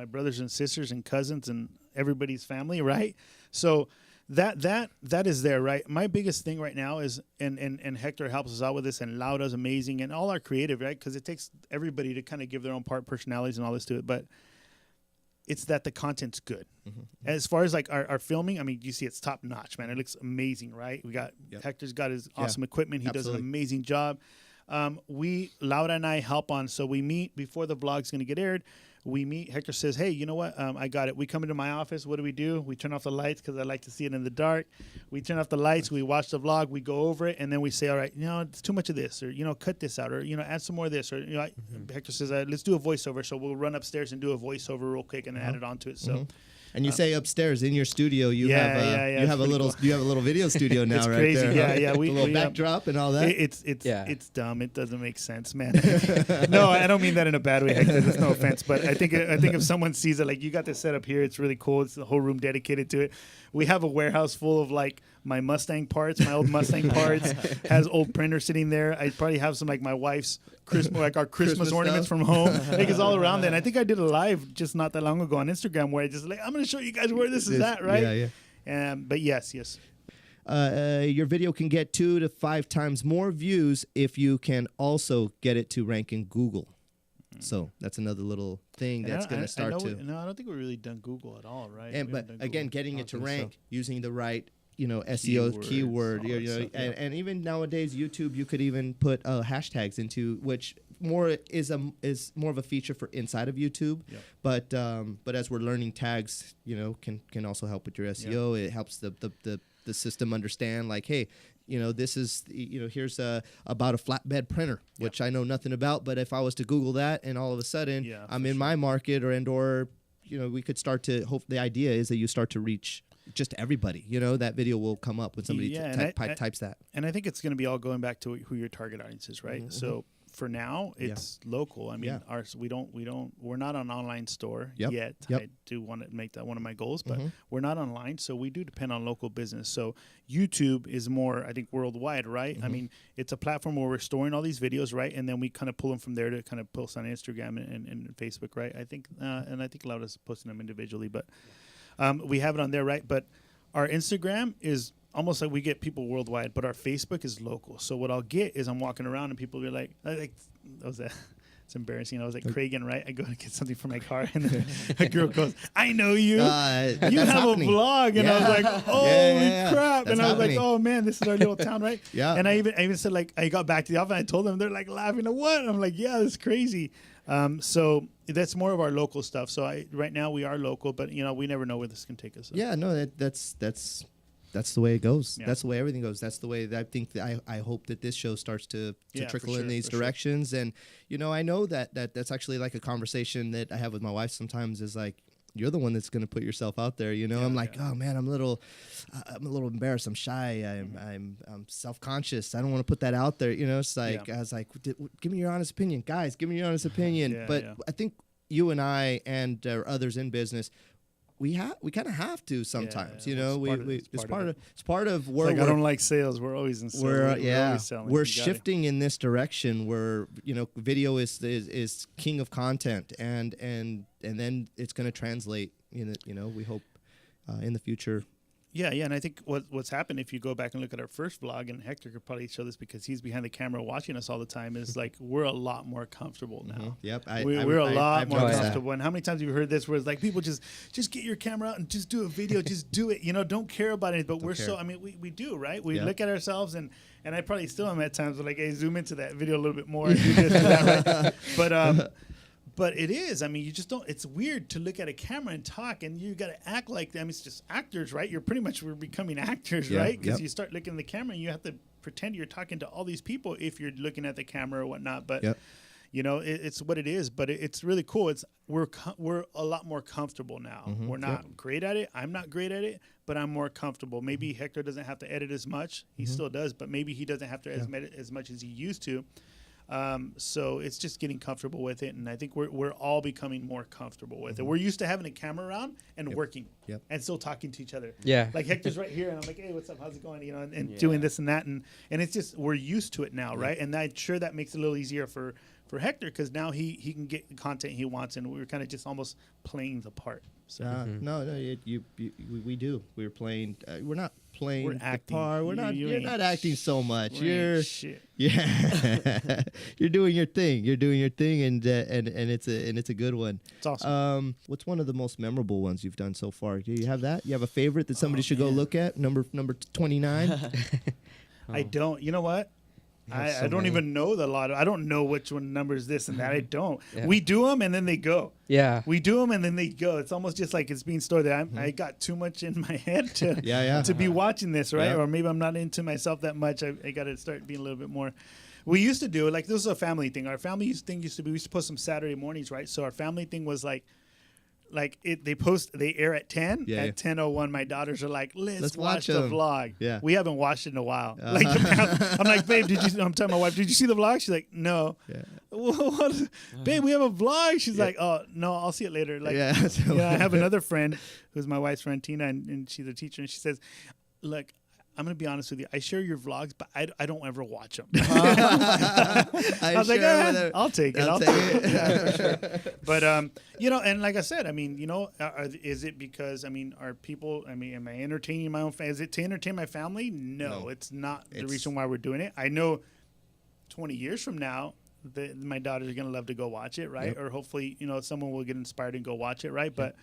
brothers and sisters and cousins and everybody's family, right? So that is there, right? My biggest thing right now is, and Hector helps us out with this, and Laura's amazing, and all our creative, right? Because it takes everybody to kind of give their own personalities and all this to it, but it's that the content's good. As far as like our filming, I mean, you see it's top notch, man. It looks amazing, right? We got Hector's got his awesome equipment. He does an amazing job. Laura and I help on, so we meet before the vlog's going to get aired. We meet. Hector says, hey, you know what? I got it. We come into my office. What do? We turn off the lights because I like to see it in the dark. We turn off the lights. We watch the vlog. We go over it. And then we say, all right, it's too much of this, or, cut this out, or, add some more of this. Or, Hector says, let's do a voiceover. So we'll run upstairs and do a voiceover real quick and then add it onto it. So. And you say upstairs in your studio, you have a little video studio now, it's right crazy. there. Yeah. A little backdrop and all that. It's dumb. It doesn't make sense, man. No, I don't mean that in a bad way, Hector. There's no offense, but I think if someone sees it, like, you got this set up here, it's really cool. It's the whole room dedicated to it. We have a warehouse full of like my Mustang parts, my old Mustang parts. Has old printer sitting there. I probably have some like my wife's our Christmas ornaments from home. Like, it's all around there. And I think I did a live just not that long ago on Instagram where I just I'm going to show you guys where this is at, right? Yeah. But yes. Your video can get 2 to 5 times more views if you can also get it to rank in Google. So that's another little thing that's going to start to. No, I don't think we've really done Google at all, right? But again, getting it to rank using the right SEO keyword, and even nowadays YouTube, you could even put hashtags into, which is more of a feature for inside of YouTube. But as we're learning, tags can also help with your SEO. It helps the system understand, like, hey, this is, here's about a flatbed printer, which I know nothing about. But if I was to Google that and all of a sudden I'm in my market or we could start to hope. The idea is that you start to reach just everybody. That video will come up when somebody types that. And I think it's going to be all going back to who your target audience is, right? So for now, it's local. I mean, we're not an online store yet. I do want to make that one of my goals, but we're not online, so we do depend on local business. So YouTube is more, I think, worldwide, right? I mean, it's a platform where we're storing all these videos, right? And then we kind of pull them from there to kind of post on Instagram and Facebook, right? I think, and I think a lot of us posting them individually, but we have it on there, right? But our Instagram is almost like we get people worldwide, but our Facebook is local. So what I'll get is I'm walking around and people will be like it's embarrassing. I was like, Cragen, right? I go to get something for my car, and then a girl goes, "I know you. You have happening. A vlog." And I was like, "Holy crap!" That's and I was happening. like, "Oh man, this is our little town, right?" Yeah. And I even said, like, I got back to the office and I told them, they're like laughing at what? And I'm like, "Yeah, that's crazy." So that's more of our local stuff. So right now we are local, but we never know where this can take us. So. Yeah, no, that's the way it goes. Yeah. That's the way everything goes. That's the way that I think that I hope that this show starts to trickle in these directions. And, I know that's actually like a conversation that I have with my wife sometimes is like, you're the one that's going to put yourself out there. I'm like, oh man, I'm a little embarrassed. I'm shy. I'm self-conscious. I don't want to put that out there. It's like, I was like, give me your honest opinion, guys, give me your honest opinion. I think you and I and others in business, we kind of have to sometimes, it's part of where I don't like sales. We're always in sales. We're always selling. We're shifting in this direction where video is king of content, and then it's going to translate. We hope in the future. Yeah, and I think what's happened, if you go back and look at our first vlog, and Hector could probably show this because he's behind the camera watching us all the time, is like we're a lot more comfortable now. Yep, we're a lot more comfortable. And how many times have you heard this where it's like people just get your camera out and just do a video, just do it. Don't care about it. But we do, right? We look at ourselves and I probably still am at times like, hey, zoom into that video a little bit more and do this, do that, right? But it is. I mean, you just don't. It's weird to look at a camera and talk, and you got to act like them. It's just actors, right? We're becoming actors, right? Because you start looking at the camera, and you have to pretend you're talking to all these people if you're looking at the camera or whatnot. But it's what it is. But it's really cool. We're a lot more comfortable now. We're not great at it. I'm not great at it, but I'm more comfortable. Maybe Hector doesn't have to edit as much. He still does, but maybe he doesn't have to edit as much as he used to. So it's just getting comfortable with it, and I think we're all becoming more comfortable with it. We're used to having a camera around and working and still talking to each other. Yeah, like Hector's right here, and I'm like, hey, what's up? How's it going? And doing this and that, and it's just we're used to it now, right? And I'm sure that makes it a little easier for Hector because now he can get the content he wants, and we're kind of just almost playing the part. So. No, we do. We're playing. We're not playing. We're acting. The part. We're not. You're not acting so much. You're shit. Yeah. You're doing your thing. You're doing your thing, and it's a good one. It's awesome. What's one of the most memorable ones you've done so far? Do you have that? You have a favorite that somebody should go look at? Number 29. I don't. You know what? I don't even know the lot. I don't know which one numbers this and that. I don't. Yeah. We do them and then they go. Yeah. We do them and then they go. It's almost just like it's being stored there. I got too much in my head to be watching this, right? Or maybe I'm not into myself that much. I got to start being a little bit more. We used to do it. Like this was a family thing. Our family thing used to be, we used to post some Saturday mornings, right? So our family thing was like they air at 10. At 10:01, my daughters are like, let's watch the vlog. Yeah. We haven't watched it in a while. I'm like, babe, I'm telling my wife, did you see the vlog? She's like, no. Yeah. Babe, we have a vlog. She's like, oh no, I'll see it later. Like, I have another friend who's my wife's friend, Tina, and she's a teacher, and she says, look, I'm going to be honest with you. I share your vlogs, but I don't ever watch them. I was like, I'll take it. I'll take it. Yeah, for sure. But, and like I said, I mean, is it because, are people, am I entertaining my own family? Is it to entertain my family? No, it's not the reason why we're doing it. I know 20 years from now, my daughters are going to love to go watch it, right? Yep. Or hopefully, someone will get inspired and go watch it, right? Yep. But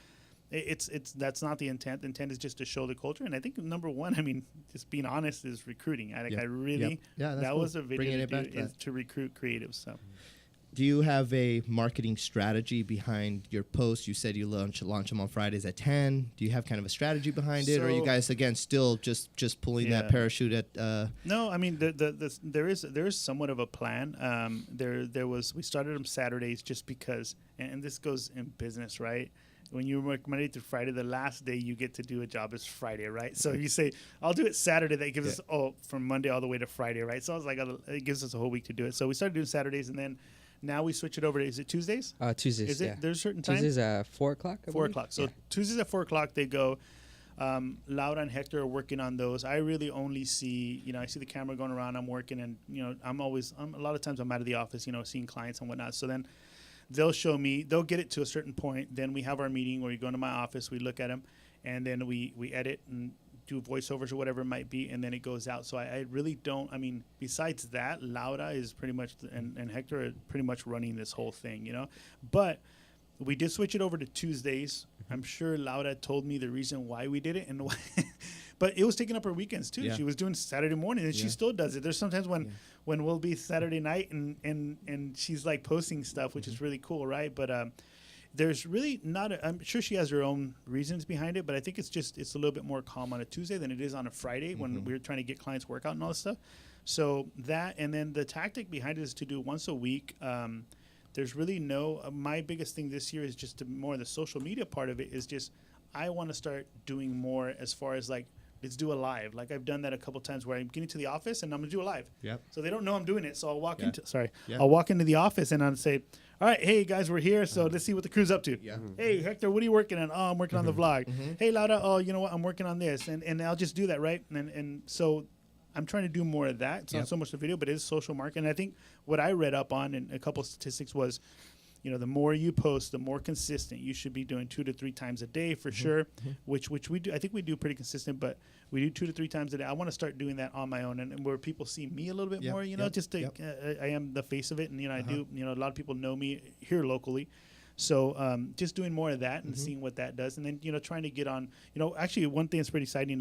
that's not the intent. The intent is just to show the culture. And I think number one, just being honest, is recruiting. I really that was a video to recruit creatives. So do you have a marketing strategy behind your posts? You said you launch them on Fridays at 10. Do you have kind of a strategy behind it, or are you guys again still just pulling that parachute at? No, I mean there is somewhat of a plan. We started them Saturdays just because, and this goes in business, right? When you work Monday through Friday, the last day you get to do a job is Friday, right? So you say, I'll do it Saturday. That gives us, from Monday all the way to Friday, right? So I was like, it gives us a whole week to do it. So we started doing Saturdays, and then now we switch it over to, is it Tuesdays? Tuesdays, Is it? There's a certain time? Tuesdays at 4 o'clock, 4 o'clock. So Tuesdays at 4 o'clock, they go. Laura and Hector are working on those. I really only see, I see the camera going around. I'm working, and, a lot of times I'm out of the office, seeing clients and whatnot. So then they'll show me, they'll get it to a certain point. Then we have our meeting where we go into my office, we look at them, and then we edit and do voiceovers or whatever it might be, and then it goes out. So I really don't, besides that, Laura is pretty much, and Hector are pretty much running this whole thing, But we did switch it over to Tuesdays. I'm sure Laura told me the reason why we did it, and why. But it was taking up her weekends too. Yeah. She was doing Saturday morning, and she still does it. There's sometimes when we'll be Saturday night and she's like posting stuff, which is really cool, right? But there's really not. I'm sure she has her own reasons behind it, but I think it's a little bit more calm on a Tuesday than it is on a Friday when we're trying to get clients workout and all this stuff. So that, and then the tactic behind it is to do once a week. There's really no. My biggest thing this year is just more the social media part of it is just I want to start doing more as far as like. Let's do a live. Like I've done that a couple times where I'm getting to the office and I'm gonna do a live. Yep. So they don't know I'm doing it. So I'll walk I'll walk into the office and I'll say, all right, hey guys, we're here. So let's see what the crew's up to. Yeah. Hey Hector, what are you working on? Oh, I'm working on the vlog. Hey Laura, oh, you know what? I'm working on this. And I'll just do that, right? And so I'm trying to do more of that. It's not so much the video, but it is social marketing. And I think what I read up on and a couple of statistics was, the more you post, the more consistent. You should be doing 2 to 3 times a day for sure, which we do. I think we do pretty consistent, but we do 2 to 3 times a day. I want to start doing that on my own, and where people see me a little bit more. Just to, I am the face of it, and I do. A lot of people know me here locally, so just doing more of that and seeing what that does, and then trying to get on. Actually, one thing that's pretty exciting.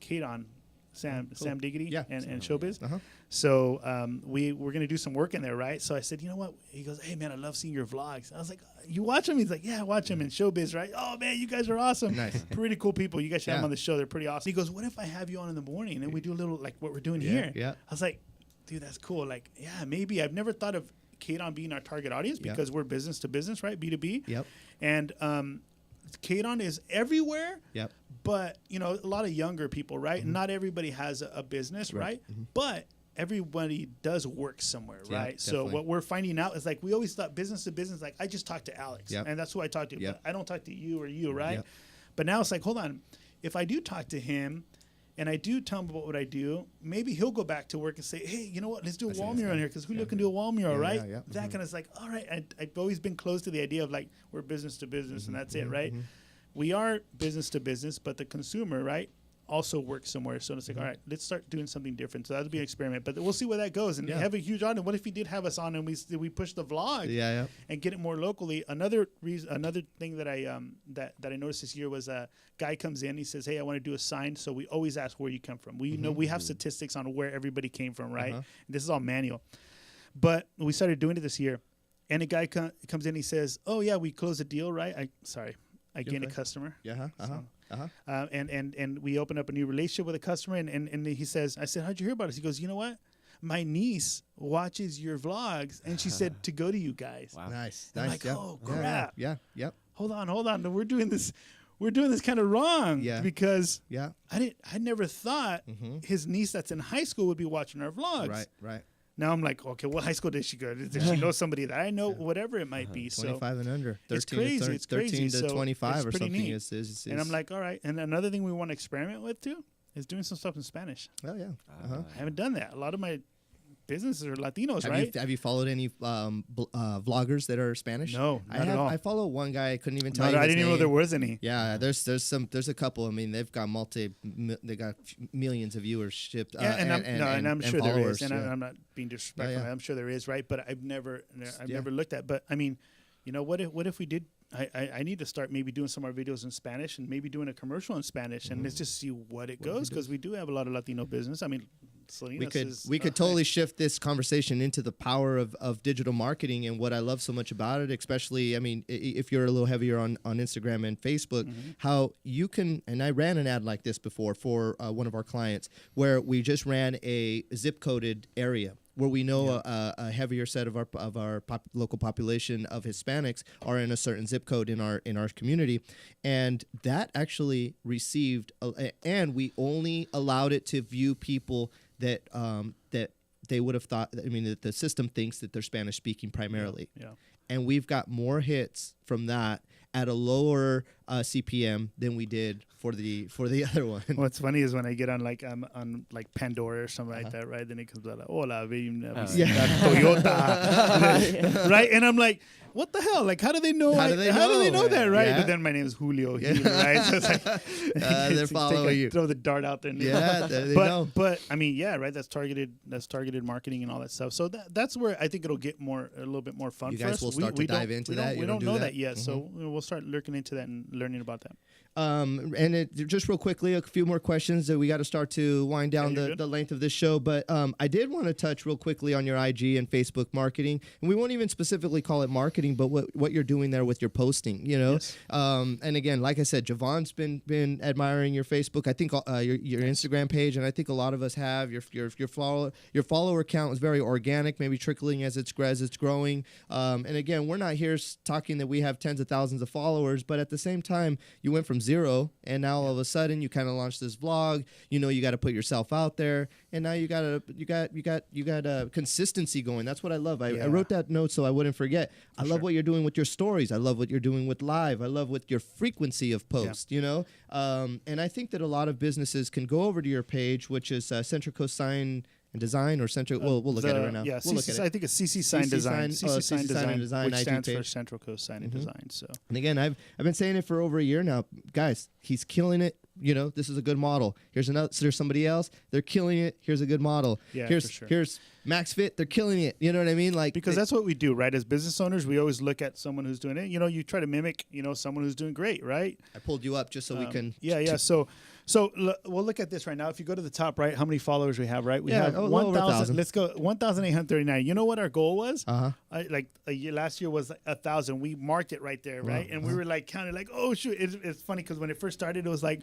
Kate on. Sam Diggity and Showbiz. So we're going to do some work in there, right? So I said, you know what? He goes, hey, man, I love seeing your vlogs. I was like, you watch them? He's like, yeah, I watch them in Showbiz, right? Oh, man, you guys are awesome. Nice. Pretty cool people. You guys should have them on the show. They're pretty awesome. He goes, what if I have you on in the morning and we do a little like what we're doing here? Yeah. I was like, dude, that's cool. Like, yeah, maybe. I've never thought of Kate on being our target audience because we're business to business, right? B2B. Yep. And Kadon is everywhere. Yep. But a lot of younger people, right? Not everybody has a business, right? But everybody does work somewhere, right? So what we're finding out is like we always thought business to business, like I just talk to Alex, and that's who I talk to. But I don't talk to you or you, right? But now it's like, hold on, if I do talk to him. And I do tell him about what I do. Maybe he'll go back to work and say, hey, you know what? Let's do a wall mural in here because Julio can do a wall mural, right? That kind of is like, all right. I've always been close to the idea of like we're business to business and that's it, right? We are business to business, but the consumer, right, also works somewhere. So it's like, all right, let's start doing something different. So that'll be an experiment. But we'll see where that goes. And have a huge audience. What if he did have us on and we push the vlog and get it more locally? Another thing that I that I noticed this year was a guy comes in. He says, hey, I want to do a sign. So we always ask where you come from. We know we have statistics on where everybody came from, right? This is all manual. But we started doing it this year. And a guy comes in. He says, oh, yeah, we closed a deal, right? I gained a customer. And we opened up a new relationship with a customer. And he says, I said, how'd you hear about us? He goes, you know what? My niece watches your vlogs. And she said to go to you guys. Wow. Nice. I'm like, oh, crap. Yeah. Hold on. We're doing this kind of wrong. Yeah. Because I never thought his niece that's in high school would be watching our vlogs. Right. Now I'm like, okay, what high school did she go to? Does she know somebody that I know? Whatever it might be. 25 and under. 13 it's crazy. It's crazy. 13 to 25 or something. Neat. And I'm like, all right. And another thing we want to experiment with too is doing some stuff in Spanish. Oh, yeah. I haven't done that. A lot of my businesses are Latinos, right? Have you followed any vloggers that are Spanish? No, not at all. I follow one guy. I couldn't even tell you I his didn't even know there was any. Yeah, there's a couple. I mean, they've got millions of viewership. I'm sure there followers, is. And I'm not being disrespectful. I'm sure there is, right? But I've never looked at. But I mean, what if we did? I need to start maybe doing some of our videos in Spanish and maybe doing a commercial in Spanish and let's just see what it goes because we do have a lot of Latino business. I mean, Salinas we could totally shift this conversation into the power of digital marketing. And what I love so much about it, especially, I mean, if you're a little heavier on Instagram and Facebook, how you can, and I ran an ad like this before for one of our clients where we just ran a zip coded area where we know a heavier set of our local population of Hispanics are in a certain zip code in our community, and that actually received and we only allowed it to view people that that they would have thought. I mean, that the system thinks that they're Spanish speaking primarily, and we've got more hits from that at a lower CPM than we did for the other one. What's funny is when I get on like Pandora or something like that, right? Then it comes out like, "Hola, Toyota," right? And I'm like, "What the hell? Like, how do they know? How do they know that, right?" Yeah. But then my name is Julio, right? So it's like they're following you. Throw the dart out there. They know. But I mean, yeah, right. That's targeted marketing and all that stuff. So that's where I think it'll get a little bit more fun. You for guys us. will start to dive into that. We don't know that yet, so we'll start looking into that and learning about that. And just real quickly, a few more questions that we got to start to wind down the length of this show. But I did want to touch real quickly on your IG and Facebook marketing, and we won't even specifically call it marketing, but what you're doing there with your posting, you know. Yes. And again, like I said, Javon's been admiring your Facebook. I think your Instagram page, and I think a lot of us have your follower count is very organic, maybe trickling as it's growing. And again, we're not here talking that we have tens of thousands of followers, but at the same time, you went from zero, and now all of a sudden you kind of launched this vlog. You know, you got to put yourself out there, and now you got a consistency going. That's what I love. I wrote that note so I wouldn't forget. I love what you're doing with your stories. I love what you're doing with live. I love with your frequency of post. You know, and I think that a lot of businesses can go over to your page, which is Central Coast Sign and Design, or Central. We'll look at it right now. Yeah, we'll look at it. I think it's CC Sign Design. CC Sign Design, which stands for Central Coast Sign and Design. So, and again, I've been saying it for over a year now, guys. He's killing it. You know, this is a good model. Here's somebody else. They're killing it. Here's a good model. Yeah, here's for sure. Here's Max Fit. They're killing it. You know what I mean? Like, because that's what we do, right? As business owners, we always look at someone who's doing it. You know, you try to mimic, someone who's doing great, right? I pulled you up just so we can. Yeah. So we'll look at this right now. If you go to the top right, how many followers we have, right? We have 1,000. Let's go 1,839. You know what our goal was? Last year was 1,000. We marked it right there, right? And we were like counting, like, oh shoot! It's funny because when it first started, it was like,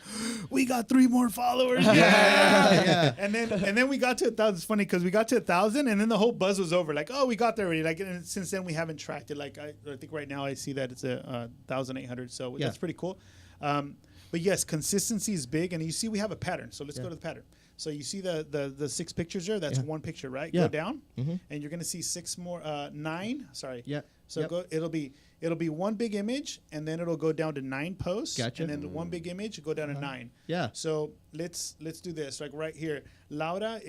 we got 3 more followers. Yeah. And then we got to 1,000. It's funny because we got to 1,000, and then the whole buzz was over. Like, oh, we got there already. Like, and since then we haven't tracked it. Like, I think right now I see that it's 1,800. So that's pretty cool. But yes, consistency is big, and you see we have a pattern. So let's go to the pattern. So you see the 6 pictures there. That's one picture, right? Go down, and you're gonna see 6 more, 9. Sorry. Yeah. So it'll be one big image, and then it'll go down to 9 posts. Gotcha. And then one big image go down to 9. Yeah. So let's do this. Like right here, Laura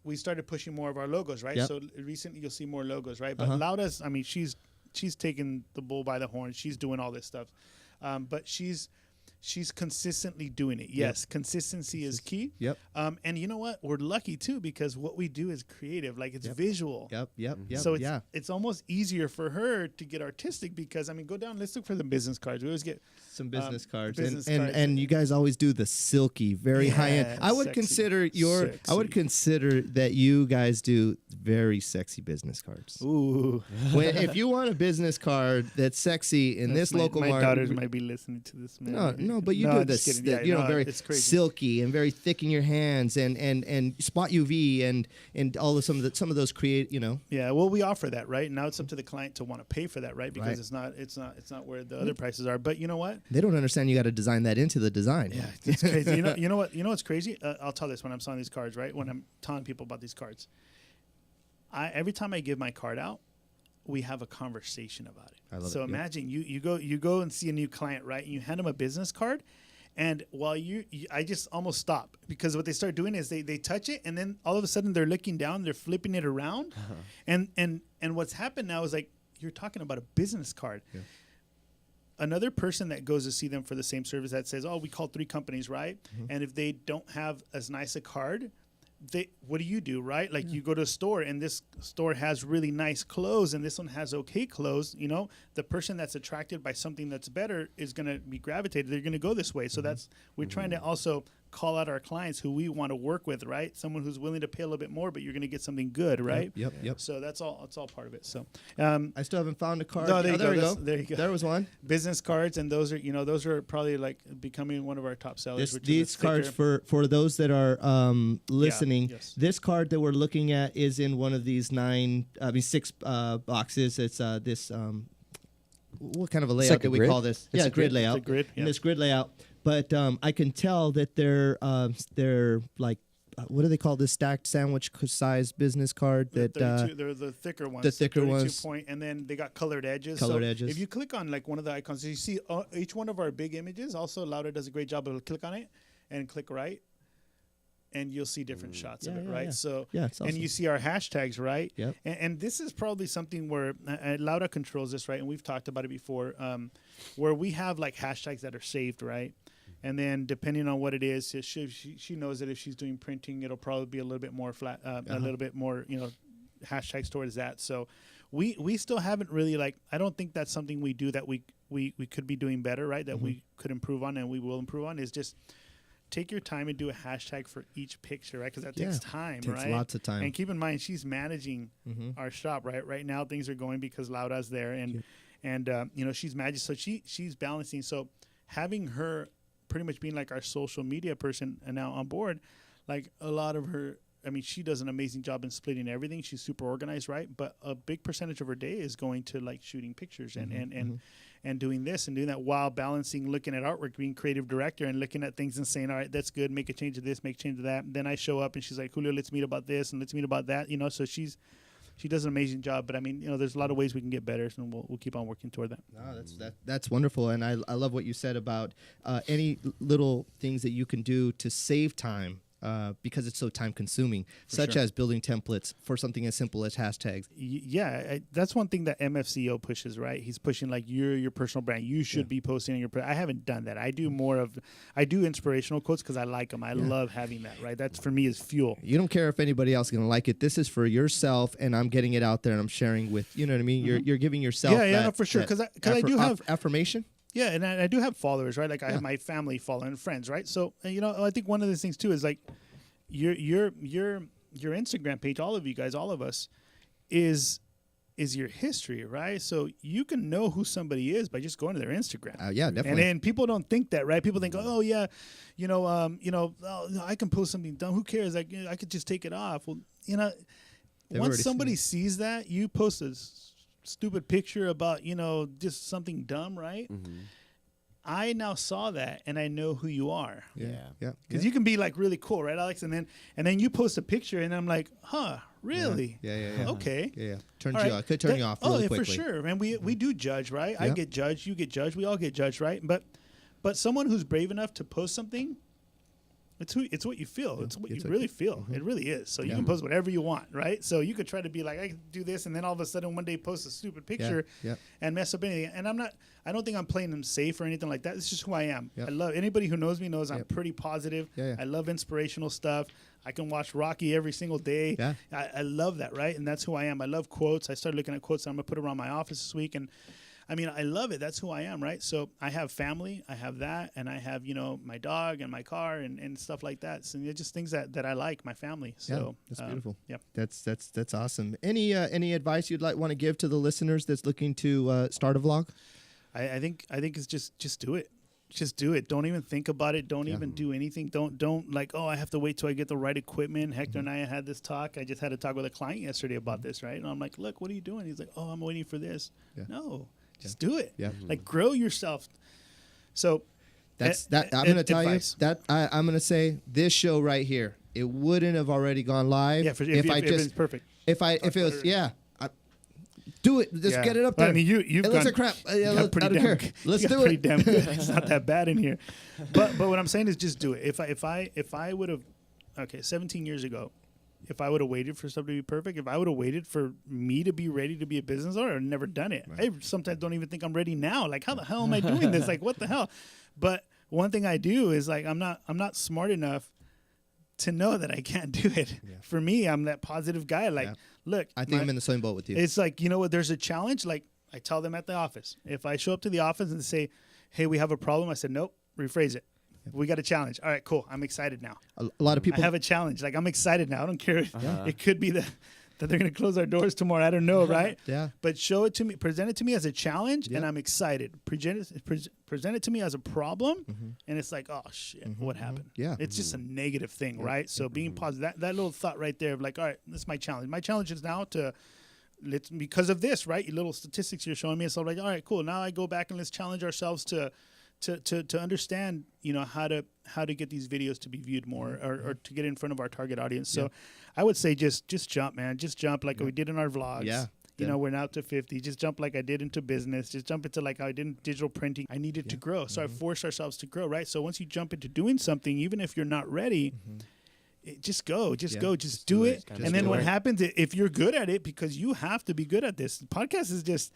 we started pushing more of our logos, right? Yep. So recently you'll see more logos, right? But Laura's, I mean, she's taking the bull by the horn. She's doing all this stuff, but she's consistently doing it. Yes, consistency is key. Yep. And you know what? We're lucky too because what we do is creative. Like it's visual. Yep. So it's almost easier for her to get artistic because, I mean, go down. Let's look for the business cards. We always get some business cards. Business and cards. And you guys always do the silky, very high end. I would consider that you guys do very sexy business cards. Ooh. If you want a business card that's sexy in this local my market, daughters might be listening to this. No, but you do this, very silky and very thick in your hands, and spot UV and all of some of those create, Yeah, well, we offer that, right? Now it's up to the client to want to pay for that, right? Because it's not where the other prices are. But you know what? They don't understand. You got to design that into the design. Yeah, it's crazy. You know what's crazy? I'll tell this when I'm selling these cards, right? When I'm telling people about these cards, every time I give my card out, we have a conversation about it. I love so it. Imagine you go and see a new client, right? And you hand them a business card, and while I just almost stop because what they start doing is they touch it, and then all of a sudden they're looking down, they're flipping it around, and what's happened now is like you're talking about a business card. Yeah. Another person that goes to see them for the same service that says, "Oh, we called 3 companies, right?" And if they don't have as nice a card, what do, right? Like you go to a store and this store has really nice clothes and this one has okay clothes. The person that's attracted by something that's better is going to be gravitated. They're going to go this way. So we're trying to also call out our clients who we want to work with, right? Someone who's willing to pay a little bit more, but you're going to get something good, right? Yep. So that's all part of it. So I still haven't found a card. No, there you there we go. go. There you go. There was one. business cards, and those are probably like becoming one of our top sellers. These cards for those that are listening. Yes. This card that we're looking at is in one of these 6 boxes. It's this what kind of a layout like a do we grid? call this? It's Yeah, a grid. layout. It's a grid, In yeah. this grid layout, but I can tell that they're like what do they call this stacked sandwich size business card that they're the thicker ones. the thicker 32 ones. point, and then they got colored edges. Colored so edges. If you click on like one of the icons, you see each one of our big images. Also, Laura does a great job of click on it and click right, and you'll see different shots of it, right? Yeah. So Yeah, it's and awesome. you see our hashtags, right? Yep. And this is probably something where Laura controls this, right? And we've talked about it before, where we have like hashtags that are saved, right? And then depending on what it is, she knows that if she's doing printing, it'll probably be a little bit more flat, a little bit more, hashtags towards that. So we still haven't really I don't think that's something we do that we could be doing better, right? That we could improve on and we will improve on is just take your time and do a hashtag for each picture, right? Because that takes time, takes right? lots of time. And keep in mind, she's managing our shop, right? Right now, things are going because Laura's there, and she's managing, so she's balancing. So having her pretty much being like our social media person and now on board, like a lot of her. I mean, she does an amazing job in splitting everything. She's super organized, right? But a big percentage of her day is going to like shooting pictures and doing this and doing that while balancing looking at artwork, being creative director and looking at things and saying, all right, that's good. Make a change to this, make a change to that. Then I show up and she's like, Julio, let's meet about this and let's meet about that. So she does an amazing job. But I mean, there's a lot of ways we can get better, and we'll keep on working toward that. No, that's wonderful, and I love what you said about any little things that you can do to save time. Because it's so time consuming, such as building templates for something as simple as hashtags. That's one thing that MFCO pushes, right? He's pushing like your personal brand. You should be posting on your. I haven't done that. I do inspirational quotes because I like them. I love having that, right? That's for me is fuel. You don't care if anybody else is gonna like it. This is for yourself, and I'm getting it out there and I'm sharing with what I mean. You're giving yourself. No, for sure. Because I do have affirmation. Yeah, and I do have followers, right? Like I have my family following and friends, right? So I think one of the things too is like your Instagram page, all of you guys, all of us, is your history, right? So you can know who somebody is by just going to their Instagram. Yeah, definitely. And then people don't think that, right? People think, oh yeah, I can post something dumb. Who cares? Like I could just take it off. Well, once somebody sees that, you post a stupid picture about just something dumb, right? I now saw that and I know who you are. Yeah. Because you can be like really cool, right, Alex? And then you post a picture and I'm like, huh, really? Yeah. Okay. Yeah. Could turn you off really quickly. For sure. And we do judge, right? I get judged, you get judged, we all get judged, right? But someone who's brave enough to post something, it's what you feel. It's what you really feel. It really is. So you can post whatever you want, right? So you could try to be like, I can do this, and then all of a sudden one day post a stupid picture and mess up anything. And I don't think I'm playing them safe or anything like that. It's just who I am. I love anybody who knows me knows I'm pretty positive. I love inspirational stuff. I can watch Rocky every single day. I love that, right? And that's who I am. I love quotes. I started looking at quotes. I'm gonna put around my office this week, and I mean, I love it. That's who I am, right? So I have family, I have that, and I have, my dog and my car and stuff like that. So they're just things that I like, my family. So that's beautiful. Yeah, that's awesome. Any advice you'd want to give to the listeners that's looking to start a vlog? I think it's just do it. Just do it. Don't even think about it. Don't even do anything. Don't like, I have to wait till I get the right equipment. Hector and I had this talk. I just had a talk with a client yesterday about this, right? And I'm like, look, what are you doing? He's like, I'm waiting for this. No. Just do it. Like grow yourself. So that's that. I'm going to tell you that I'm going to say this show right here. It wouldn't have already gone live. Yeah, if it's perfect. If it was, do it. Just get it up there. I mean, you've it looks like crap. Let's do pretty it. damn good. It's not that bad in here. But what I'm saying is just do it. If I would have, 17 years ago, if I would have waited for stuff to be perfect, if I would have waited for me to be ready to be a business owner, I'd never done it. Right. I sometimes don't even think I'm ready now. Like, how the hell am I doing this? Like, what the hell? But one thing I do is like, I'm not smart enough to know that I can't do it. Yeah. For me, I'm that positive guy. Like, look, I think I'm in the same boat with you. It's like, there's a challenge. Like I tell them at the office, if I show up to the office and say, hey, we have a problem. I said, nope, rephrase it. We got a challenge. All right, cool. I'm excited now. A lot of people I have a challenge. Like, I'm excited now. I don't care. It could be that they're going to close our doors tomorrow. I don't know, right? Yeah. But show it to me, present it to me as a challenge, and I'm excited. Present it to me as a problem, and it's like, oh, shit, what happened? Yeah. It's just a negative thing, right? So being positive, that little thought right there of like, all right, this is my challenge. My challenge is now to, because of this, right? Your little statistics you're showing me. So like, all right, cool. Now I go back and let's challenge ourselves to understand, how to get these videos to be viewed more or to get in front of our target audience. So I would say just jump, man. Just jump like we did in our vlogs. Yeah. We're now up to 50. Just jump like I did into business. Just jump into like I did in digital printing. I needed to grow. So I forced ourselves to grow, right? So once you jump into doing something, even if you're not ready, just go. Just do it. And then what happens, if you're good at it, because you have to be good at this. The podcast is just...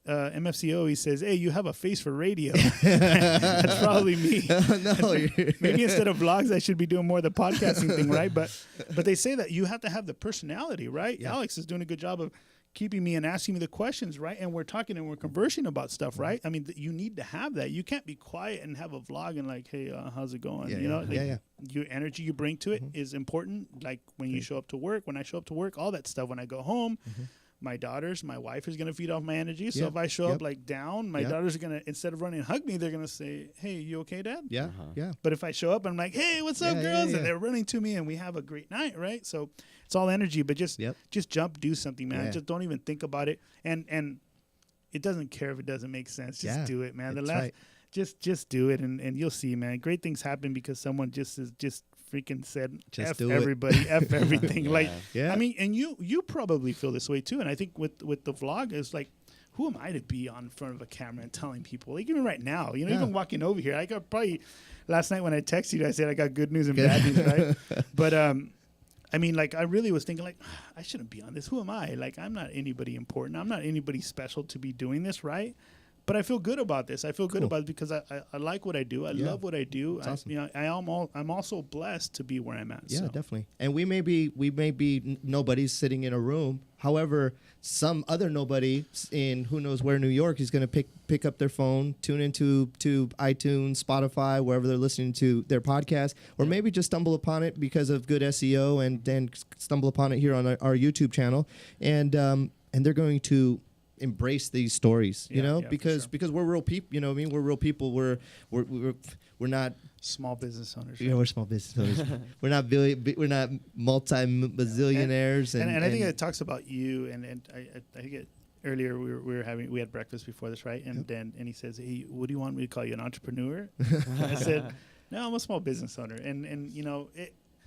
MFCO, he says, hey, you have a face for radio. That's probably me. No, maybe instead of vlogs, I should be doing more of the podcasting thing, right? But they say that you have to have the personality, right? Yeah. Alex is doing a good job of keeping me and asking me the questions, right? And we're talking and we're conversing about stuff, right? I mean, you need to have that. You can't be quiet and have a vlog and like, hey, how's it going? Your energy you bring to it is important. Like when you show up to work, when I show up to work, all that stuff. When I go home, my wife is going to feed off my energy. So if I show up like down, my daughters are going to, instead of running and hug me, they're going to say, hey, you okay, Dad? Yeah. Yeah. But if I show up, I'm like, hey, what's up, girls? And they're running to me and we have a great night, right? So it's all energy, but just jump, do something, man. Just don't even think about it. And it doesn't care if it doesn't make sense. Just do it, man. Just do it and you'll see, man. Great things happen because someone just freaking said F everybody, F everything. I mean, and you probably feel this way too. And I think with the vlog, it's like, who am I to be on front of a camera and telling people? Like even right now, even walking over here, I got probably last night when I texted you, I said I got good news and bad news, right? But I mean, like I really was thinking like, I shouldn't be on this. Who am I? Like I'm not anybody important. I'm not anybody special to be doing this, right? But I feel good about this. I feel good about it because I like what I do. I love what I do. Awesome. I'm also blessed to be where I'm at. Yeah, definitely. And we may be nobodies sitting in a room. However, some other nobody in who knows where, New York, is going to pick up their phone, tune into iTunes, Spotify, wherever they're listening to their podcast, or maybe just stumble upon it because of good SEO and then stumble upon it here on our YouTube channel, and they're going to embrace these stories, because we're real people. You know what I mean? We're real people. We're not small business owners. We're small business owners. We're not multi-bazillionaires. And I think it talks about you. And I think earlier we had breakfast before this, right? And then he says, hey, what do you want me to call you, an entrepreneur? I said, no, I'm a small business owner. And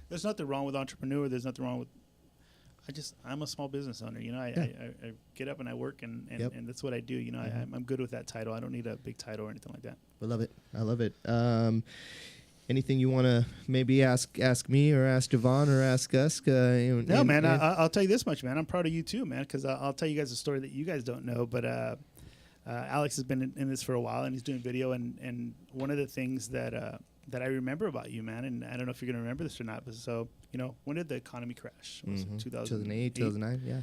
there's nothing wrong with entrepreneur. There's nothing wrong with. I'm a small business owner. I get up and I work and that's what I do. I'm good with that title. I don't need a big title or anything like that. I love it. I love it. Anything you want to maybe ask me or ask Javon or ask us? No, man. I'll tell you this much, man. I'm proud of you too, man, because I'll tell you guys a story that you guys don't know. But Alex has been in this for a while and he's doing video. And one of the things that I remember about you, man, and I don't know if you're going to remember this or not, but so, when did the economy crash? Was it 2008, 2009, yeah.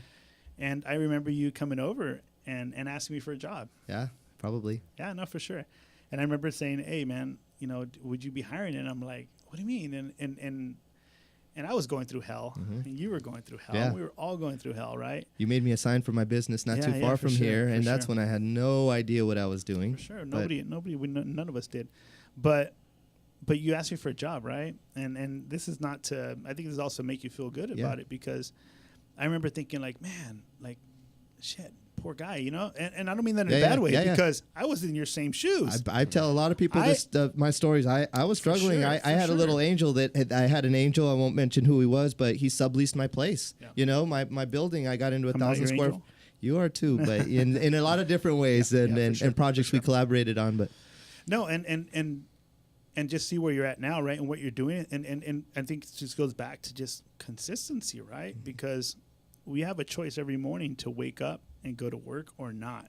And I remember you coming over and asking me for a job. Yeah, probably. Yeah, no, for sure. And I remember saying, hey, man, would you be hiring? And I'm like, what do you mean? And I was going through hell, and you were going through hell. Yeah. We were all going through hell, right? You made me a sign for my business not too far from here, and that's when I had no idea what I was doing. For sure. None of us did. But you asked me for a job, right? And this is not to, I think this is also make you feel good about it, because I remember thinking like, man, like, shit, poor guy, And I don't mean that in a bad way, because I was in your same shoes. I tell a lot of people my stories. I was struggling. I had a little angel I had an angel. I won't mention who he was, but he subleased my place. Yeah. My building, I got into 1,000 square. Angel? You are too, but in a lot of different ways and projects we collaborated on. But no, and just see where you're at now, right, and what you're doing, and I think it just goes back to just consistency, right? Because we have a choice every morning to wake up and go to work or not.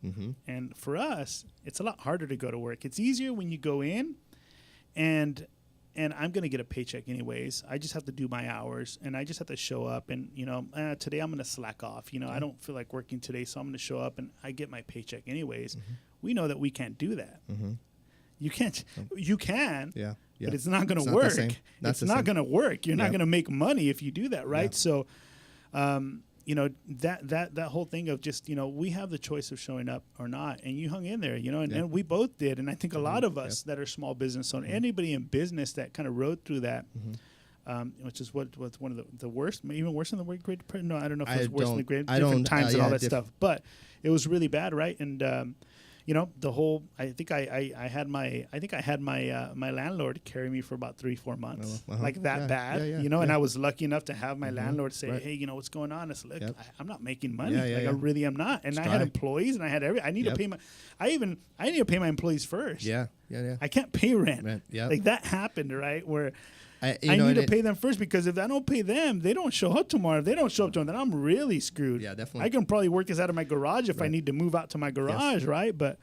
And for us, it's a lot harder to go to work. It's easier when you go in, and I'm going to get a paycheck anyways. I just have to do my hours, and I just have to show up, and today I'm going to slack off. I don't feel like working today, so I'm going to show up, and I get my paycheck anyways. We know that we can't do that. You can't. You can. Yeah. but it's not going to not the work. same. It's not going to work. You're not Yep. going to make money if you do that, right? Yep. So, you know, that whole thing of just, you know, we have the choice of showing up or not, and you hung in there, you know, and we both did. And I think a lot of us that are small business owners, anybody in business that kind of rode through that, which is what's one of the worst, even worse than the Great Depression. No, I don't know if it's worse than the Great different times and all that stuff, but it was really bad, right? And you know, the whole. I think I had my my landlord carry me for about 3-4 months, like that bad, you know. And I was lucky enough to have my landlord say, "Hey, you know what's going on?" I said, "Look, I'm not making money. I really am not." And I had employees, and I had I need to pay my. I need to pay my employees first. Yeah. I can't pay rent. Like that happened, right? Where I need to pay them first, because if I don't pay them, they don't show up tomorrow. If they don't show up tomorrow, then I'm really screwed. Yeah, definitely. I can probably work this out of my garage if I need to move out to my garage, right? But,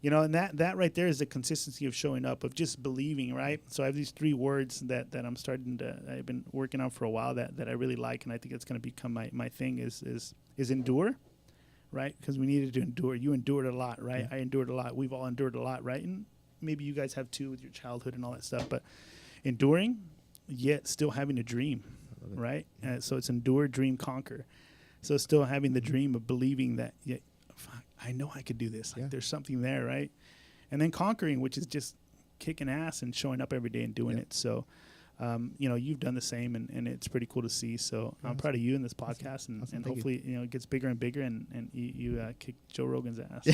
you know, and that right there is the consistency of showing up, of just believing, right? So I have these 3 words that I'm starting to, I've been working on for a while that I really like, and I think it's going to become my thing is endure, right? Because we needed to endure. You endured a lot, right? I endured a lot. We've all endured a lot, right? And maybe you guys have too with your childhood and all that stuff, but enduring, yet still having a dream, right? So it's endure, dream, conquer. So still having the dream of believing that, I know I could do this. Like there's something there, right? And then conquering, which is just kicking ass and showing up every day and doing it. So, you know, you've done the same, and it's pretty cool to see. So I'm proud of you in this podcast, and hopefully, you know, it gets bigger and bigger, and you kick Joe Rogan's ass.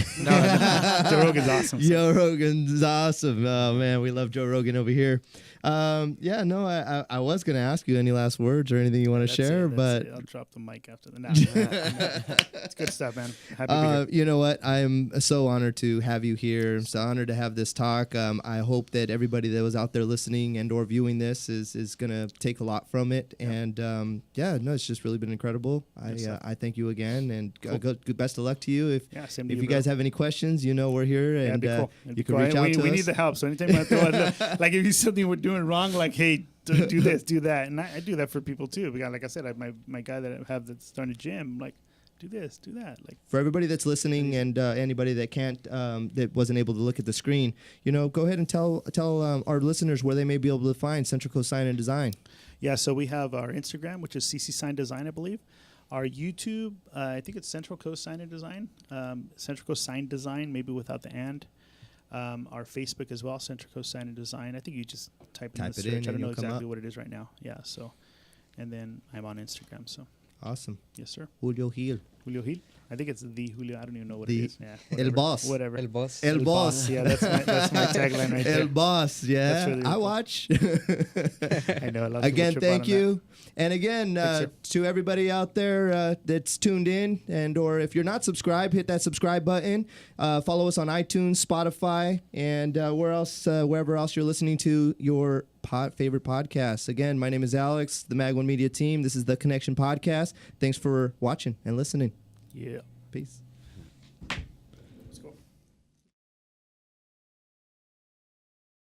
Joe Rogan's awesome. Joe Rogan's awesome. Oh man, we love Joe Rogan over here. I was gonna ask you any last words or anything you want to share, but I'll drop the mic after the. It's good stuff, man. Happy to be here. You know what? I'm so honored to have you here. I'm so honored to have this talk. I hope that everybody that was out there listening and or viewing this is gonna take a lot from it. And it's just really been incredible. I thank you again, and good best of luck to you. If you guys have any questions, you know we're here, and you can reach out to us. We need the help. So anytime I throw like if you see something we're doing wrong, like hey, do this, do that, and I do that for people too. Because like I said, my guy that I have that's starting a gym, like do this, do that. Like for everybody that's listening and anybody that can't that wasn't able to look at the screen, you know, go ahead and tell our listeners where they may be able to find Central Coast Sign and Design. Yeah, so we have our Instagram, which is CC Sign Design, I believe. Our YouTube, I think it's Central Coast Sign and Design. Central Coast Sign Design, maybe without the and. Our Facebook as well, Central Coast Sign and Design. I think you just type in the search. I don't know exactly what it is right now. Yeah, so, and then I'm on Instagram. So awesome. Yes, sir. Julio Gil. Julio Gil. I think it's the Julio. I don't even know what it is. Yeah, El Boss. Whatever. El Boss. El Boss. Yeah, that's my tagline right there. El Boss. Yeah, really I cool. watch. I know. A lot of Again, people trip thank out on you. And again, to everybody out there that's tuned in, and or if you're not subscribed, hit that subscribe button. Follow us on iTunes, Spotify, and wherever else you're listening to your favorite podcasts. Again, my name is Alex, the Mag One Media team. This is the Connection Podcast. Thanks for watching and listening. Yeah. Peace.